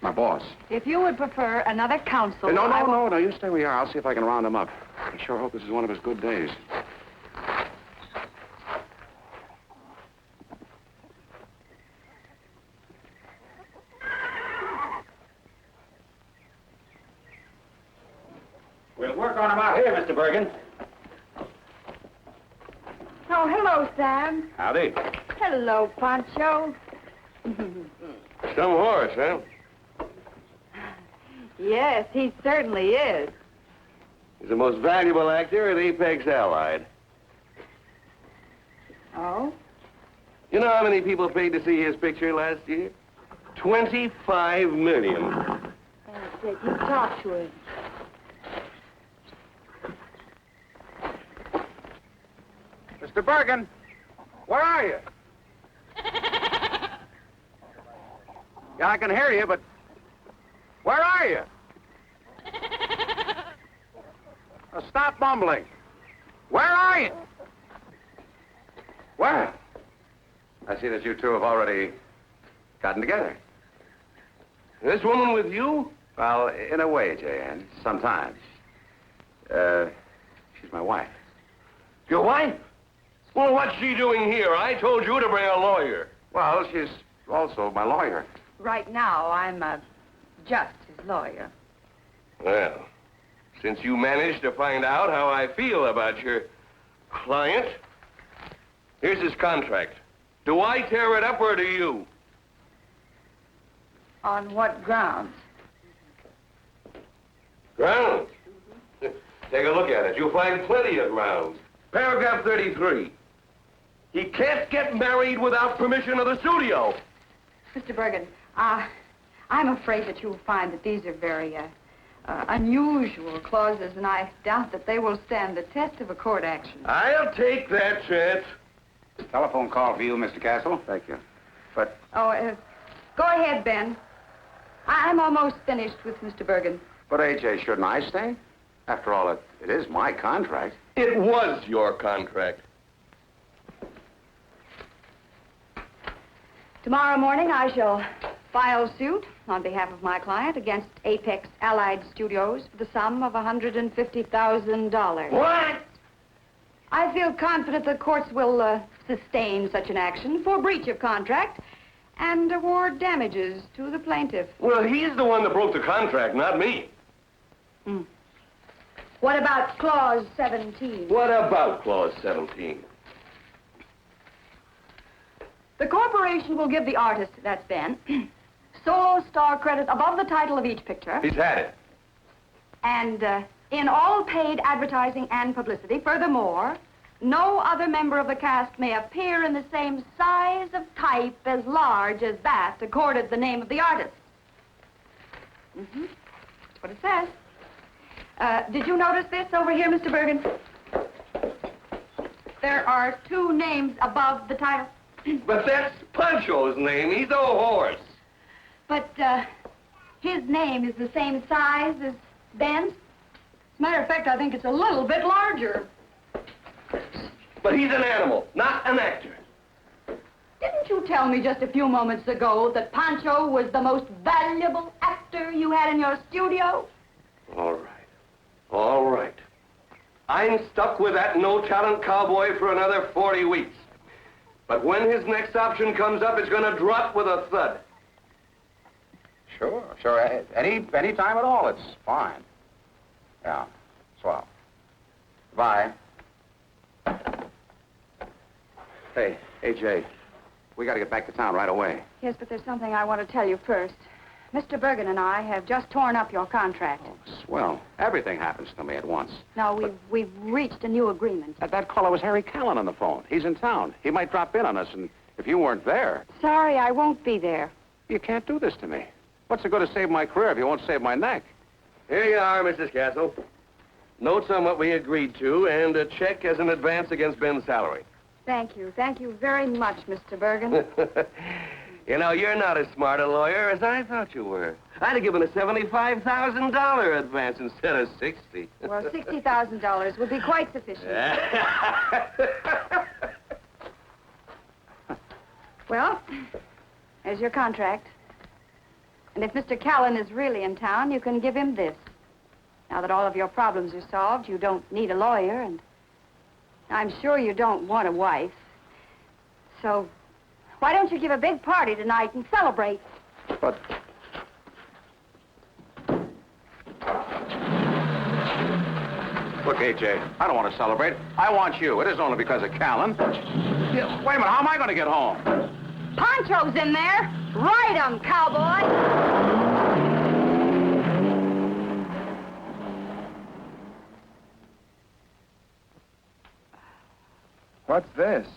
my boss. If you would prefer another counsel... No, you stay where you are. I'll see if I can round him up. I sure hope this is one of his good days. We'll work on him out here, Mr. Bergen. Oh, hello, Sam. Howdy. Hello, Pancho. Some horse, huh? Yes, he certainly is. He's the most valuable actor at Apex Allied. Oh? You know how many people paid to see his picture last year? 25 million. That's it. You talk to him. Mr. Bergen, where are you? Yeah, I can hear you, but where are you? Now stop mumbling. Where are you? Where? I see that you two have already gotten together. This woman with you? Well, in a way, J.N., sometimes. She's my wife. Your wife? Well, what's she doing here? I told you to bring a lawyer. Well, she's also my lawyer. Right now, I'm just his lawyer. Well, since you managed to find out how I feel about your client, here's his contract. Do I tear it up or do you? On what grounds? Grounds? Take a look at it. You'll find plenty of grounds. Paragraph 33. He can't get married without permission of the studio. Mr. Bergen, I'm afraid that you'll find that these are very unusual clauses, and I doubt that they will stand the test of a court action. I'll take that chance. Telephone call for you, Mr. Castle. Thank you. But... Oh, go ahead, Ben. I'm almost finished with Mr. Bergen. But, A.J., shouldn't I stay? After all, it is my contract. It was your contract. Tomorrow morning, I shall file suit on behalf of my client against Apex Allied Studios for the sum of $150,000. What? I feel confident the courts will sustain such an action for breach of contract and award damages to the plaintiff. Well, he's the one that broke the contract, not me. What about Clause 17? What about Clause 17? The corporation will give the artist, that's Ben, sole star credit above the title of each picture. He's had it. And in all paid advertising and publicity. Furthermore, no other member of the cast may appear in the same size of type as large as that accorded the name of the artist. That's what it says. Did you notice this over here, Mr. Bergen? There are two names above the title. But that's Pancho's name. He's a horse. But his name is the same size as Ben's. Matter of fact, I think it's a little bit larger. But he's an animal, not an actor. Didn't you tell me just a few moments ago that Pancho was the most valuable actor you had in your studio? All right. All right. I'm stuck with that no-talent cowboy for another 40 weeks. But when his next option comes up, it's going to drop with a thud. Sure. Any time at all, it's fine. Yeah, swell. Bye. Hey, AJ, we got to get back to town right away. Yes, but there's something I want to tell you first. Mr. Bergen and I have just torn up your contract. Oh, swell. Everything happens to me at once. No, we've reached a new agreement. That caller was Harry Callan on the phone. He's in town. He might drop in on us, and if you weren't there... Sorry, I won't be there. You can't do this to me. What's it going to save my career if you won't save my neck? Here you are, Mrs. Castle. Notes on what we agreed to, and a check as an advance against Ben's salary. Thank you. Thank you very much, Mr. Bergen. You know, you're not as smart a lawyer as I thought you were. I'd have given a $75,000 advance instead of 60. Well, $60,000 would be quite sufficient. Well, there's your contract. And if Mr. Callan is really in town, you can give him this. Now that all of your problems are solved, you don't need a lawyer, and I'm sure you don't want a wife. So why don't you give a big party tonight and celebrate? But... Look, AJ, I don't want to celebrate. I want you. It isn't only because of Callan. Yeah, wait a minute, how am I going to get home? Pancho's in there. Ride him, cowboy. What's this?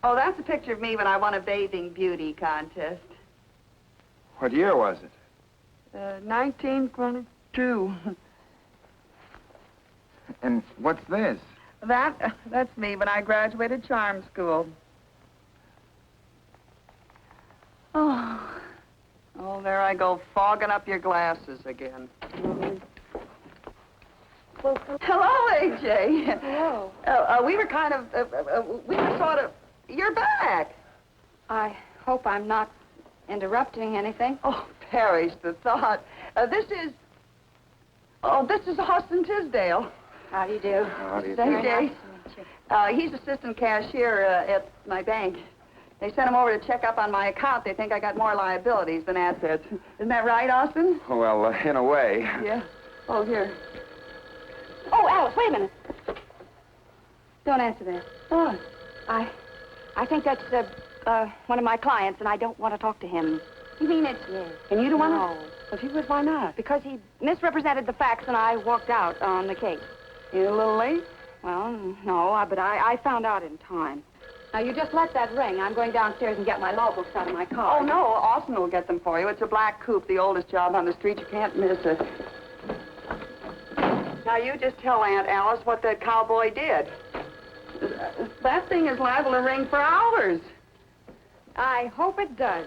Oh, that's a picture of me when I won a bathing beauty contest. What year was it? 1922. And what's this? That's me when I graduated charm school. Oh, there I go, fogging up your glasses again. Well, hello, AJ. Hello. We were kind of, we were sort of, you're back. I hope I'm not interrupting anything. Oh, perish the thought. This is Austin Tisdale. How do you do? How do you Say, do? Jay. He's assistant cashier at my bank. They sent him over to check up on my account. They think I got more liabilities than assets. Isn't that right, Austin? Well, in a way. Yeah. Oh, here. Oh, Alice, wait a minute. Don't answer that. What? I think that's one of my clients, and I don't want to talk to him. You mean it's... Yes. And you don't want to... No. If you would, why not? Because he misrepresented the facts, and I walked out on the case. You a little late? Well, no, but I found out in time. Now, you just let that ring. I'm going downstairs and get my law books out of my car. Oh, no, Austin will get them for you. It's a black coupe, the oldest job on the street. You can't miss it. Now, you just tell Aunt Alice what that cowboy did. That thing is liable to ring for hours. I hope it does.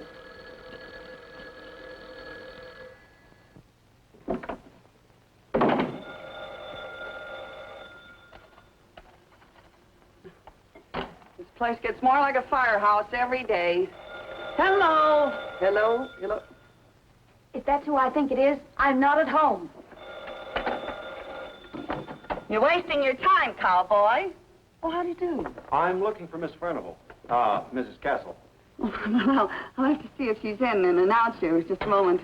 This place gets more like a firehouse every day. Hello. Hello. Hello. If that's who I think it is, I'm not at home. You're wasting your time, cowboy. Oh, how do you do? I'm looking for Miss Furnival. Mrs. Castle. Well, I'll have to see if she's in and announce you. Just a moment.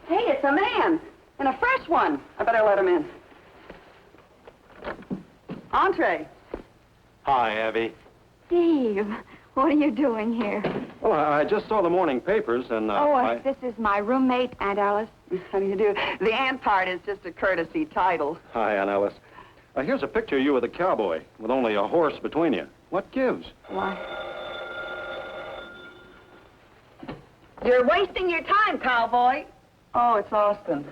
Hey, it's a man. And a fresh one. I better let him in. Entree. Hi, Abby. Steve, what are you doing here? Well, I just saw the morning papers, and This is my roommate, Aunt Alice. How do you do? The aunt part is just a courtesy title. Hi, Aunt Alice. Here's a picture of you with a cowboy, with only a horse between you. What gives? Why? You're wasting your time, cowboy. Oh, it's Austin.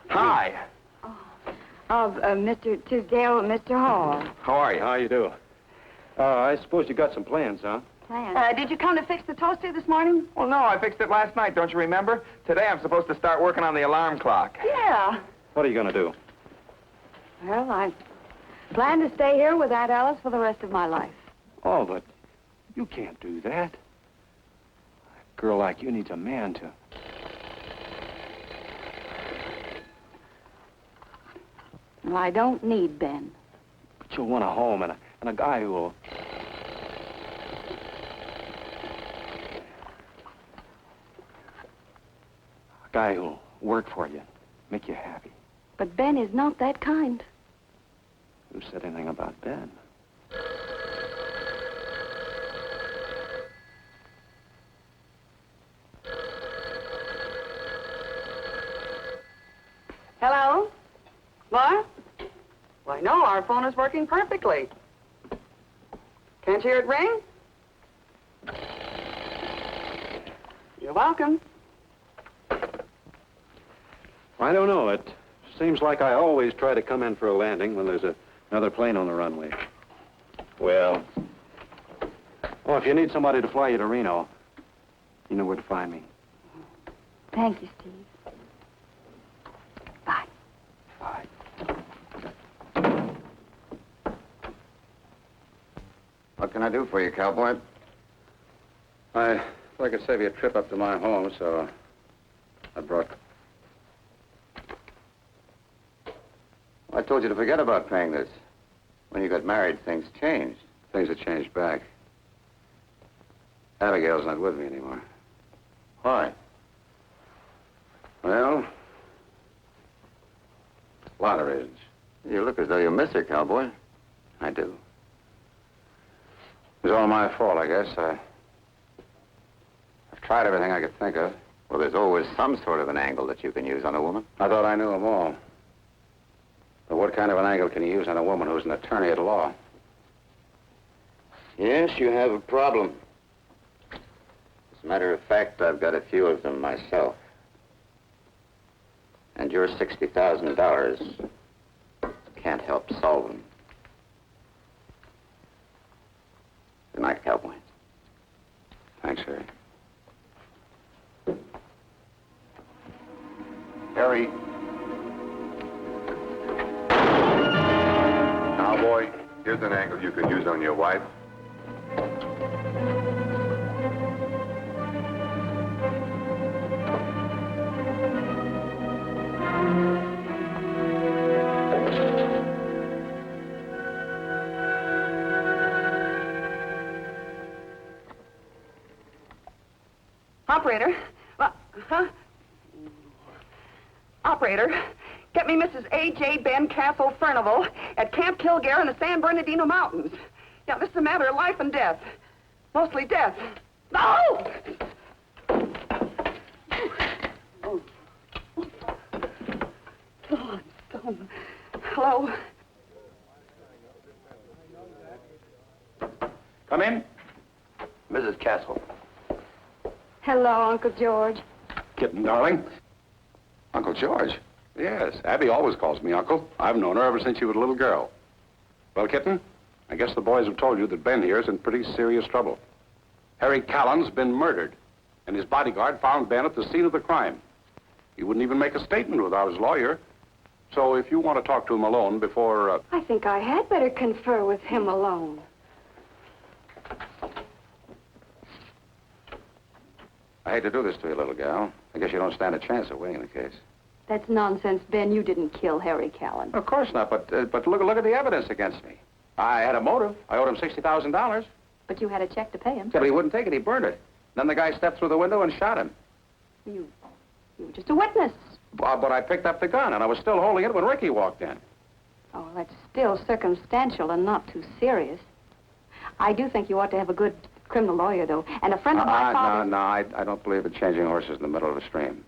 Hi. Mr. Tisdale, Mr. Hall. How are you? How you do? I suppose you got some plans, huh? planned. Did you come to fix the toaster this morning? Well, no, I fixed it last night, don't you remember? Today I'm supposed to start working on the alarm clock. Yeah. What are you going to do? Well, I plan to stay here with Aunt Alice for the rest of my life. Oh, but you can't do that. A girl like you needs a man to... Well, I don't need Ben. But you'll want a home and a guy who will... A guy who'll work for you, make you happy. But Ben is not that kind. Who said anything about Ben? Hello? What? Why, no, our phone is working perfectly. Can't you hear it ring? You're welcome. I don't know. It seems like I always try to come in for a landing when there's another plane on the runway. Well, if you need somebody to fly you to Reno, you know where to find me. Thank you, Steve. Bye. Bye. What can I do for you, cowboy? I thought I could save you a trip up to my home, so I brought... I told you to forget about paying this. When you got married, things changed. Things have changed back. Abigail's not with me anymore. Why? Well, a lot of reasons. You look as though you miss her, cowboy. I do. It was all my fault, I guess. I've tried everything I could think of. Well, there's always some sort of an angle that you can use on a woman. I thought I knew them all. But what kind of an angle can you use on a woman who's an attorney at law? Yes, you have a problem. As a matter of fact, I've got a few of them myself. And your $60,000 can't help solve them. Good night, cowboy. Thanks, Harry. Harry. Cowboy, here's an angle you could use on your wife. Operator. Operator, get me Mrs. A.J. Ben Castle Furnival at Camp Kilgare in the San Bernardino Mountains. Yeah, this is a matter of life and death. Mostly death. No! God, stone. Hello? Come in. Mrs. Castle. Hello, Uncle George. Kitten, darling. Uncle George? Yes, Abby always calls me Uncle. I've known her ever since she was a little girl. Well, Kitten, I guess the boys have told you that Ben here is in pretty serious trouble. Harry Callan's been murdered, and his bodyguard found Ben at the scene of the crime. He wouldn't even make a statement without his lawyer. So if you want to talk to him alone before... I think I had better confer with him alone. I hate to do this to you, little gal. I guess you don't stand a chance of winning the case. That's nonsense, Ben. You didn't kill Harry Callan. Of course not, but look at the evidence against me. I had a motive. I owed him $60,000. But you had a check to pay him. Yeah, but he wouldn't take it. He burned it. Then the guy stepped through the window and shot him. You were just a witness. But I picked up the gun, and I was still holding it when Ricky walked in. Oh, well, that's still circumstantial and not too serious. I do think you ought to have a good criminal lawyer, though. And a friend of my father... No, I don't believe in changing horses in the middle of a stream.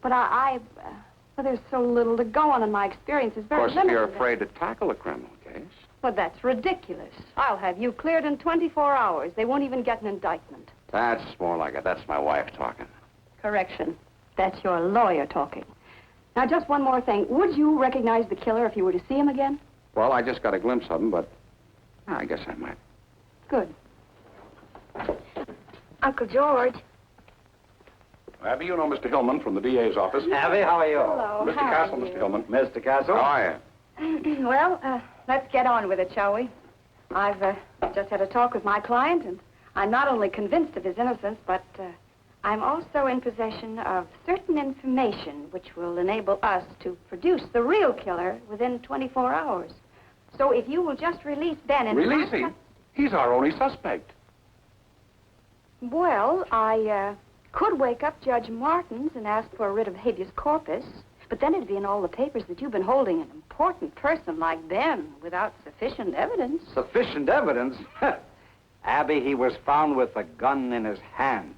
But well, there's so little to go on, and my experience is very limited. Of course, if you're afraid to tackle a criminal case... Well, that's ridiculous. I'll have you cleared in 24 hours. They won't even get an indictment. That's more like it. That's my wife talking. Correction. That's your lawyer talking. Now, just one more thing. Would you recognize the killer if you were to see him again? Well, I just got a glimpse of him, but I guess I might. Good. Uncle George. Abby, you know Mr. Hillman from the DA's office. Abby, how are you? Hello. Mr. how Castle, are Mr. you? Hillman. Mr. Castle? How are you? Well, let's get on with it, shall we? I've just had a talk with my client, and I'm not only convinced of his innocence, but I'm also in possession of certain information which will enable us to produce the real killer within 24 hours. So if you will just release Ben and... Release him? He's our only suspect. Well, I could wake up Judge Martins and ask for a writ of habeas corpus, but then it'd be in all the papers that you've been holding an important person like Ben without sufficient evidence. Sufficient evidence? Abby, he was found with a gun in his hand.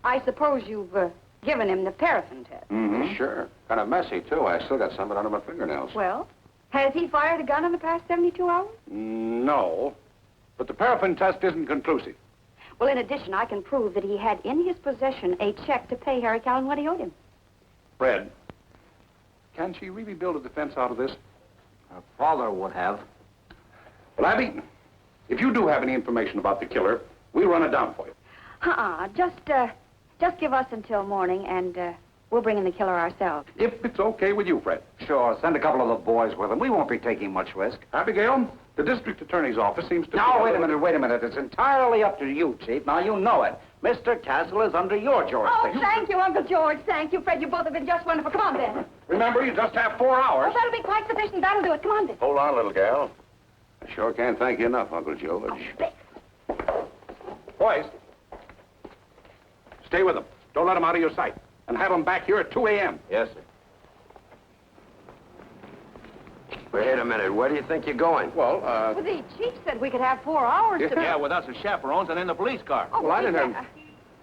I suppose you've given him the paraffin test. Mm-hmm. Sure. Kind of messy, too. I still got some of it under my fingernails. Well, has he fired a gun in the past 72 hours? No. But the paraffin test isn't conclusive. Well, in addition, I can prove that he had in his possession a check to pay Harry Callan what he owed him. Fred, can she really build a defense out of this? Her father would have. Well, Abby, if you do have any information about the killer, we'll run it down for you. Just give us until morning, and we'll bring in the killer ourselves. If it's okay with you, Fred. Sure, send a couple of the boys with him. We won't be taking much risk. Abigail, the district attorney's office seems to... Now, wait a minute. It's entirely up to you, Chief. Now, you know it. Mr. Castle is under your Oh, jurisdiction. thank you, Uncle George. Thank you, Fred. You both have been just wonderful. Come on, Ben. Remember, you just have 4 hours. Oh, that'll be quite sufficient. That'll do it. Come on, Ben. Hold on, little gal. I sure can't thank you enough, Uncle George. Oh, Boys, stay with them. Don't let them out of your sight. And have them back here at 2 a.m. Yes, sir. Wait a minute. Where do you think you're going? Well, well, the chief said we could have 4 hours to... Yeah, with us as chaperones and in the police car. Oh, well, I didn't have...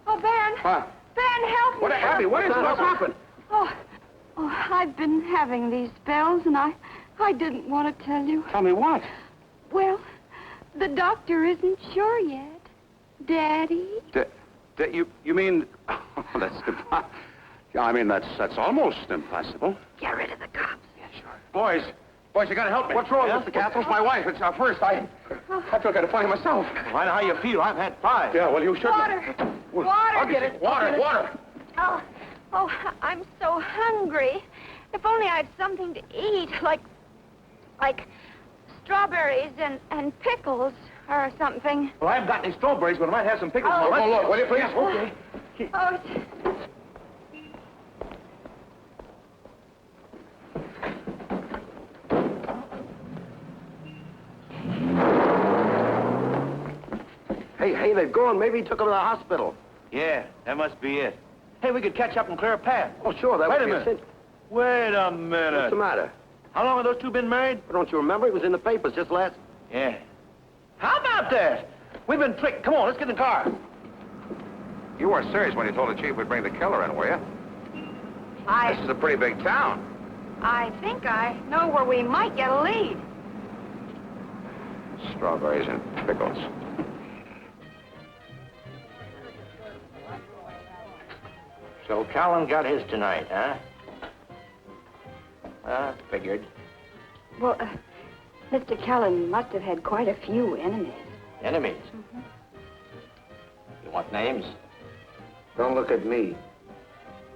Oh, Ben. Huh? Ben, help me. What, Abby, what happened? Oh, I've been having these spells, and I didn't want to tell you. Tell me what? Well, the doctor isn't sure yet. Daddy? You mean... Oh, that's... I mean, that's almost impossible. Get rid of the cops. Yeah, sure. Boys, you gotta help me. What's wrong, Mr. Castle? It's my wife. It's our first. I feel kind of funny myself. I know how you feel. I've had 5. Yeah, well, you should... Water. I'll get it. Water. Oh, I'm so hungry. If only I had something to eat, like strawberries and pickles or something. Well, I haven't got any strawberries, but I might have some pickles. Oh, Now, look, will you please? Okay. Oh, Hey, they've gone. Maybe he took him to the hospital. Yeah, that must be it. Hey, we could catch up and clear a path. Oh, sure, that Wait would a be minute. cinch. Wait a minute. What's the matter? How long have those two been married? Don't you remember? It was in the papers just last... Yeah. How about that? We've been tricked. Come on, let's get in the car. You weren't serious when you told the chief we'd bring the killer in, were you? This is a pretty big town. I think I know where we might get a lead. Strawberries and pickles. So Callan got his tonight, huh? Figured. Well, Mr. Callan must have had quite a few enemies. Enemies? You want names? Don't look at me.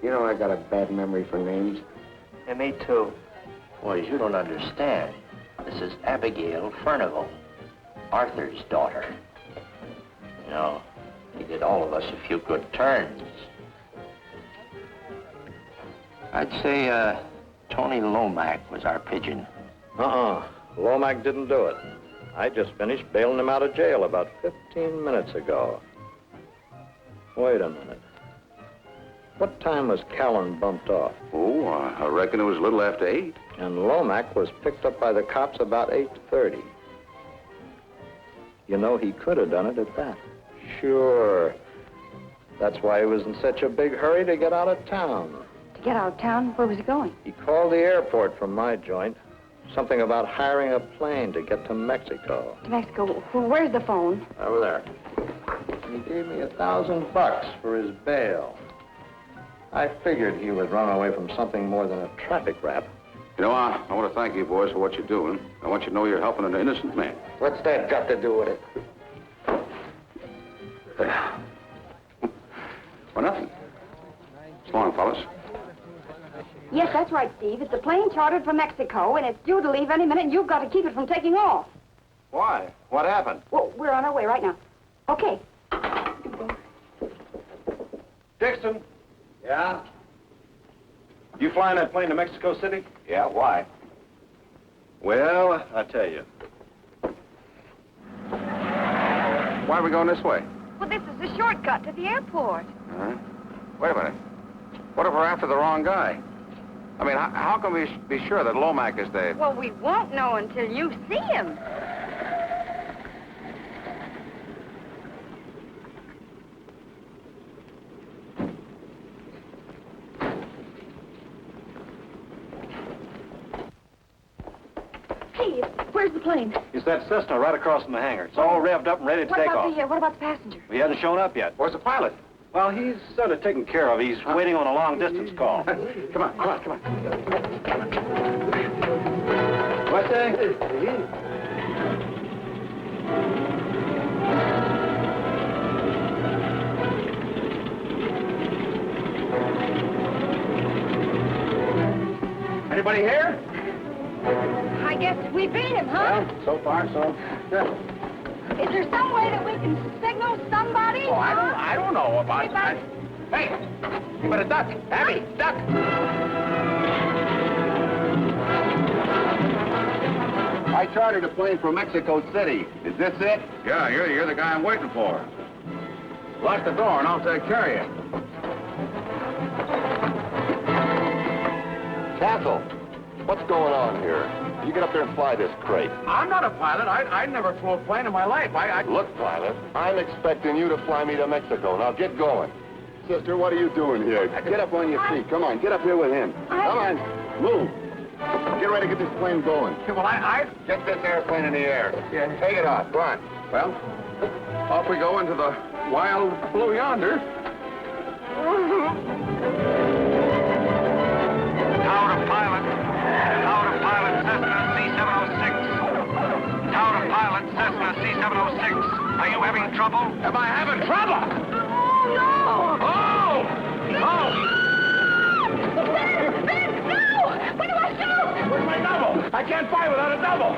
You know I got a bad memory for names. Yeah, me too. Boys, you don't understand. This is Abigail Furnival, Arthur's daughter. You know, he did all of us a few good turns. I'd say, Tony Lomack was our pigeon. Lomack didn't do it. I just finished bailing him out of jail about 15 minutes ago. Wait a minute. What time was Callan bumped off? Oh, I reckon it was a little after 8. And Lomack was picked up by the cops about 8:30. You know, he could have done it at that. Sure. That's why he was in such a big hurry to get out of town. To get out of town? Where was he going? He called the airport from my joint. Something about hiring a plane to get to Mexico. To Mexico. Where's the phone? Over there. He gave me $1,000 for his bail. I figured he would run away from something more than a traffic rap. You know, I want to thank you, boys, for what you're doing. I want you to know you're helping an innocent man. What's that got to do with it? That's right, Steve. It's a plane chartered from Mexico, and it's due to leave any minute, and you've got to keep it from taking off. Why? What happened? Well, we're on our way right now. Okay. Dixon, Yeah? you flying that plane to Mexico City? Yeah, why? Well, I tell you. Why are we going this way? Well, this is the shortcut to the airport. Huh? Wait a minute. What if we're after the wrong guy? I mean, how can we be sure that Lomac is the... Well, we won't know until you see him. Steve, where's the plane? It's that Cessna right across from the hangar. It's all revved up and ready to take off. What about the passenger? He hasn't shown up yet. Where's the pilot? Well, he's sort of taken care of. He's waiting on a long-distance call. Come on. What's that? Anybody here? I guess we beat him, huh? Well, so far, so good. Is there some way that we can signal somebody? Oh, I don't know about that. Hey, you better duck. Abby, duck. I chartered a plane from Mexico City. Is this it? Yeah, you're the guy I'm waiting for. Lock the door and I'll take care of you. Castle, what's going on here? You get up there and fly this crate. I'm not a pilot. I never flew a plane in my life. Look, pilot, I'm expecting you to fly me to Mexico. Now get going. Sister, what are you doing here? Get up on your feet. Come on, get up here with him. Come on, move. Get ready to get this plane going. Yeah, well, Get this airplane in the air. Yeah. Take it off. Go on. Well, off we go into the wild blue yonder. Tower to pilot. Tower to pilot, Cessna C-706. Tower to pilot, Cessna C-706. Are you having trouble? Am I having trouble? Oh, no! Oh! Oh! Ben, no! Where do I shoot? Where's my double? I can't fly without a double.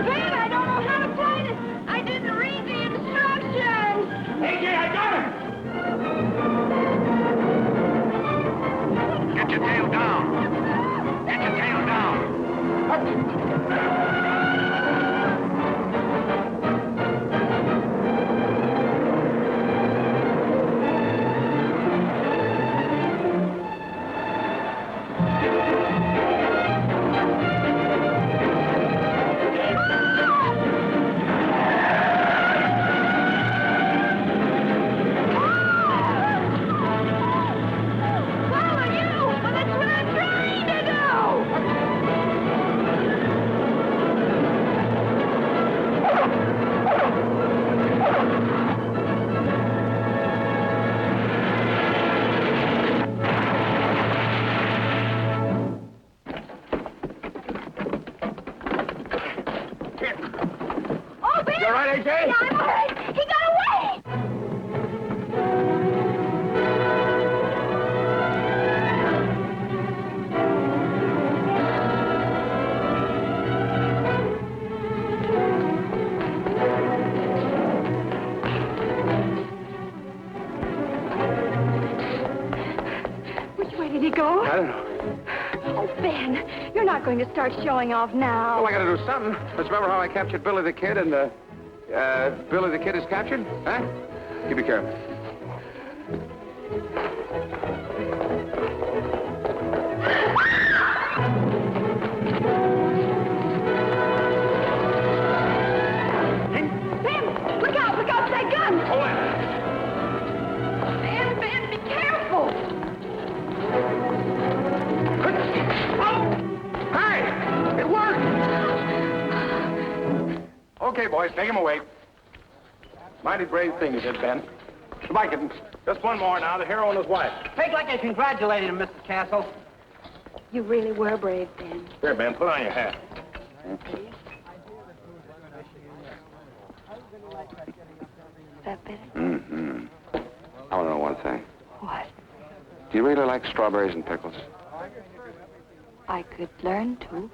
Ben, I don't know how to fly this. I didn't read the instructions. AJ, I got him! Get your tail down. Get your tail down. Oh, Ben! You all right, AJ? Yeah, I'm all right. He got away! Which way did he go? I don't know. Oh, Ben, you're not going to start showing off now. Well, I gotta do something. Let's remember how I captured Billy the Kid and, Billy the Kid is captured? Huh? You be careful. Ben, look out for that gun! Hold it. Ben, be careful! Hey! It worked! Okay, boys, take him away. Mighty brave thing you did, Ben. Goodbye, kitten. Just one more now, the hero and his wife. Take like I congratulated him, Mrs. Castle. You really were brave, Ben. Here, Ben, put on your hat. Is that better? Mm-hmm. I want to know one thing. What? Do you really like strawberries and pickles? I could learn to.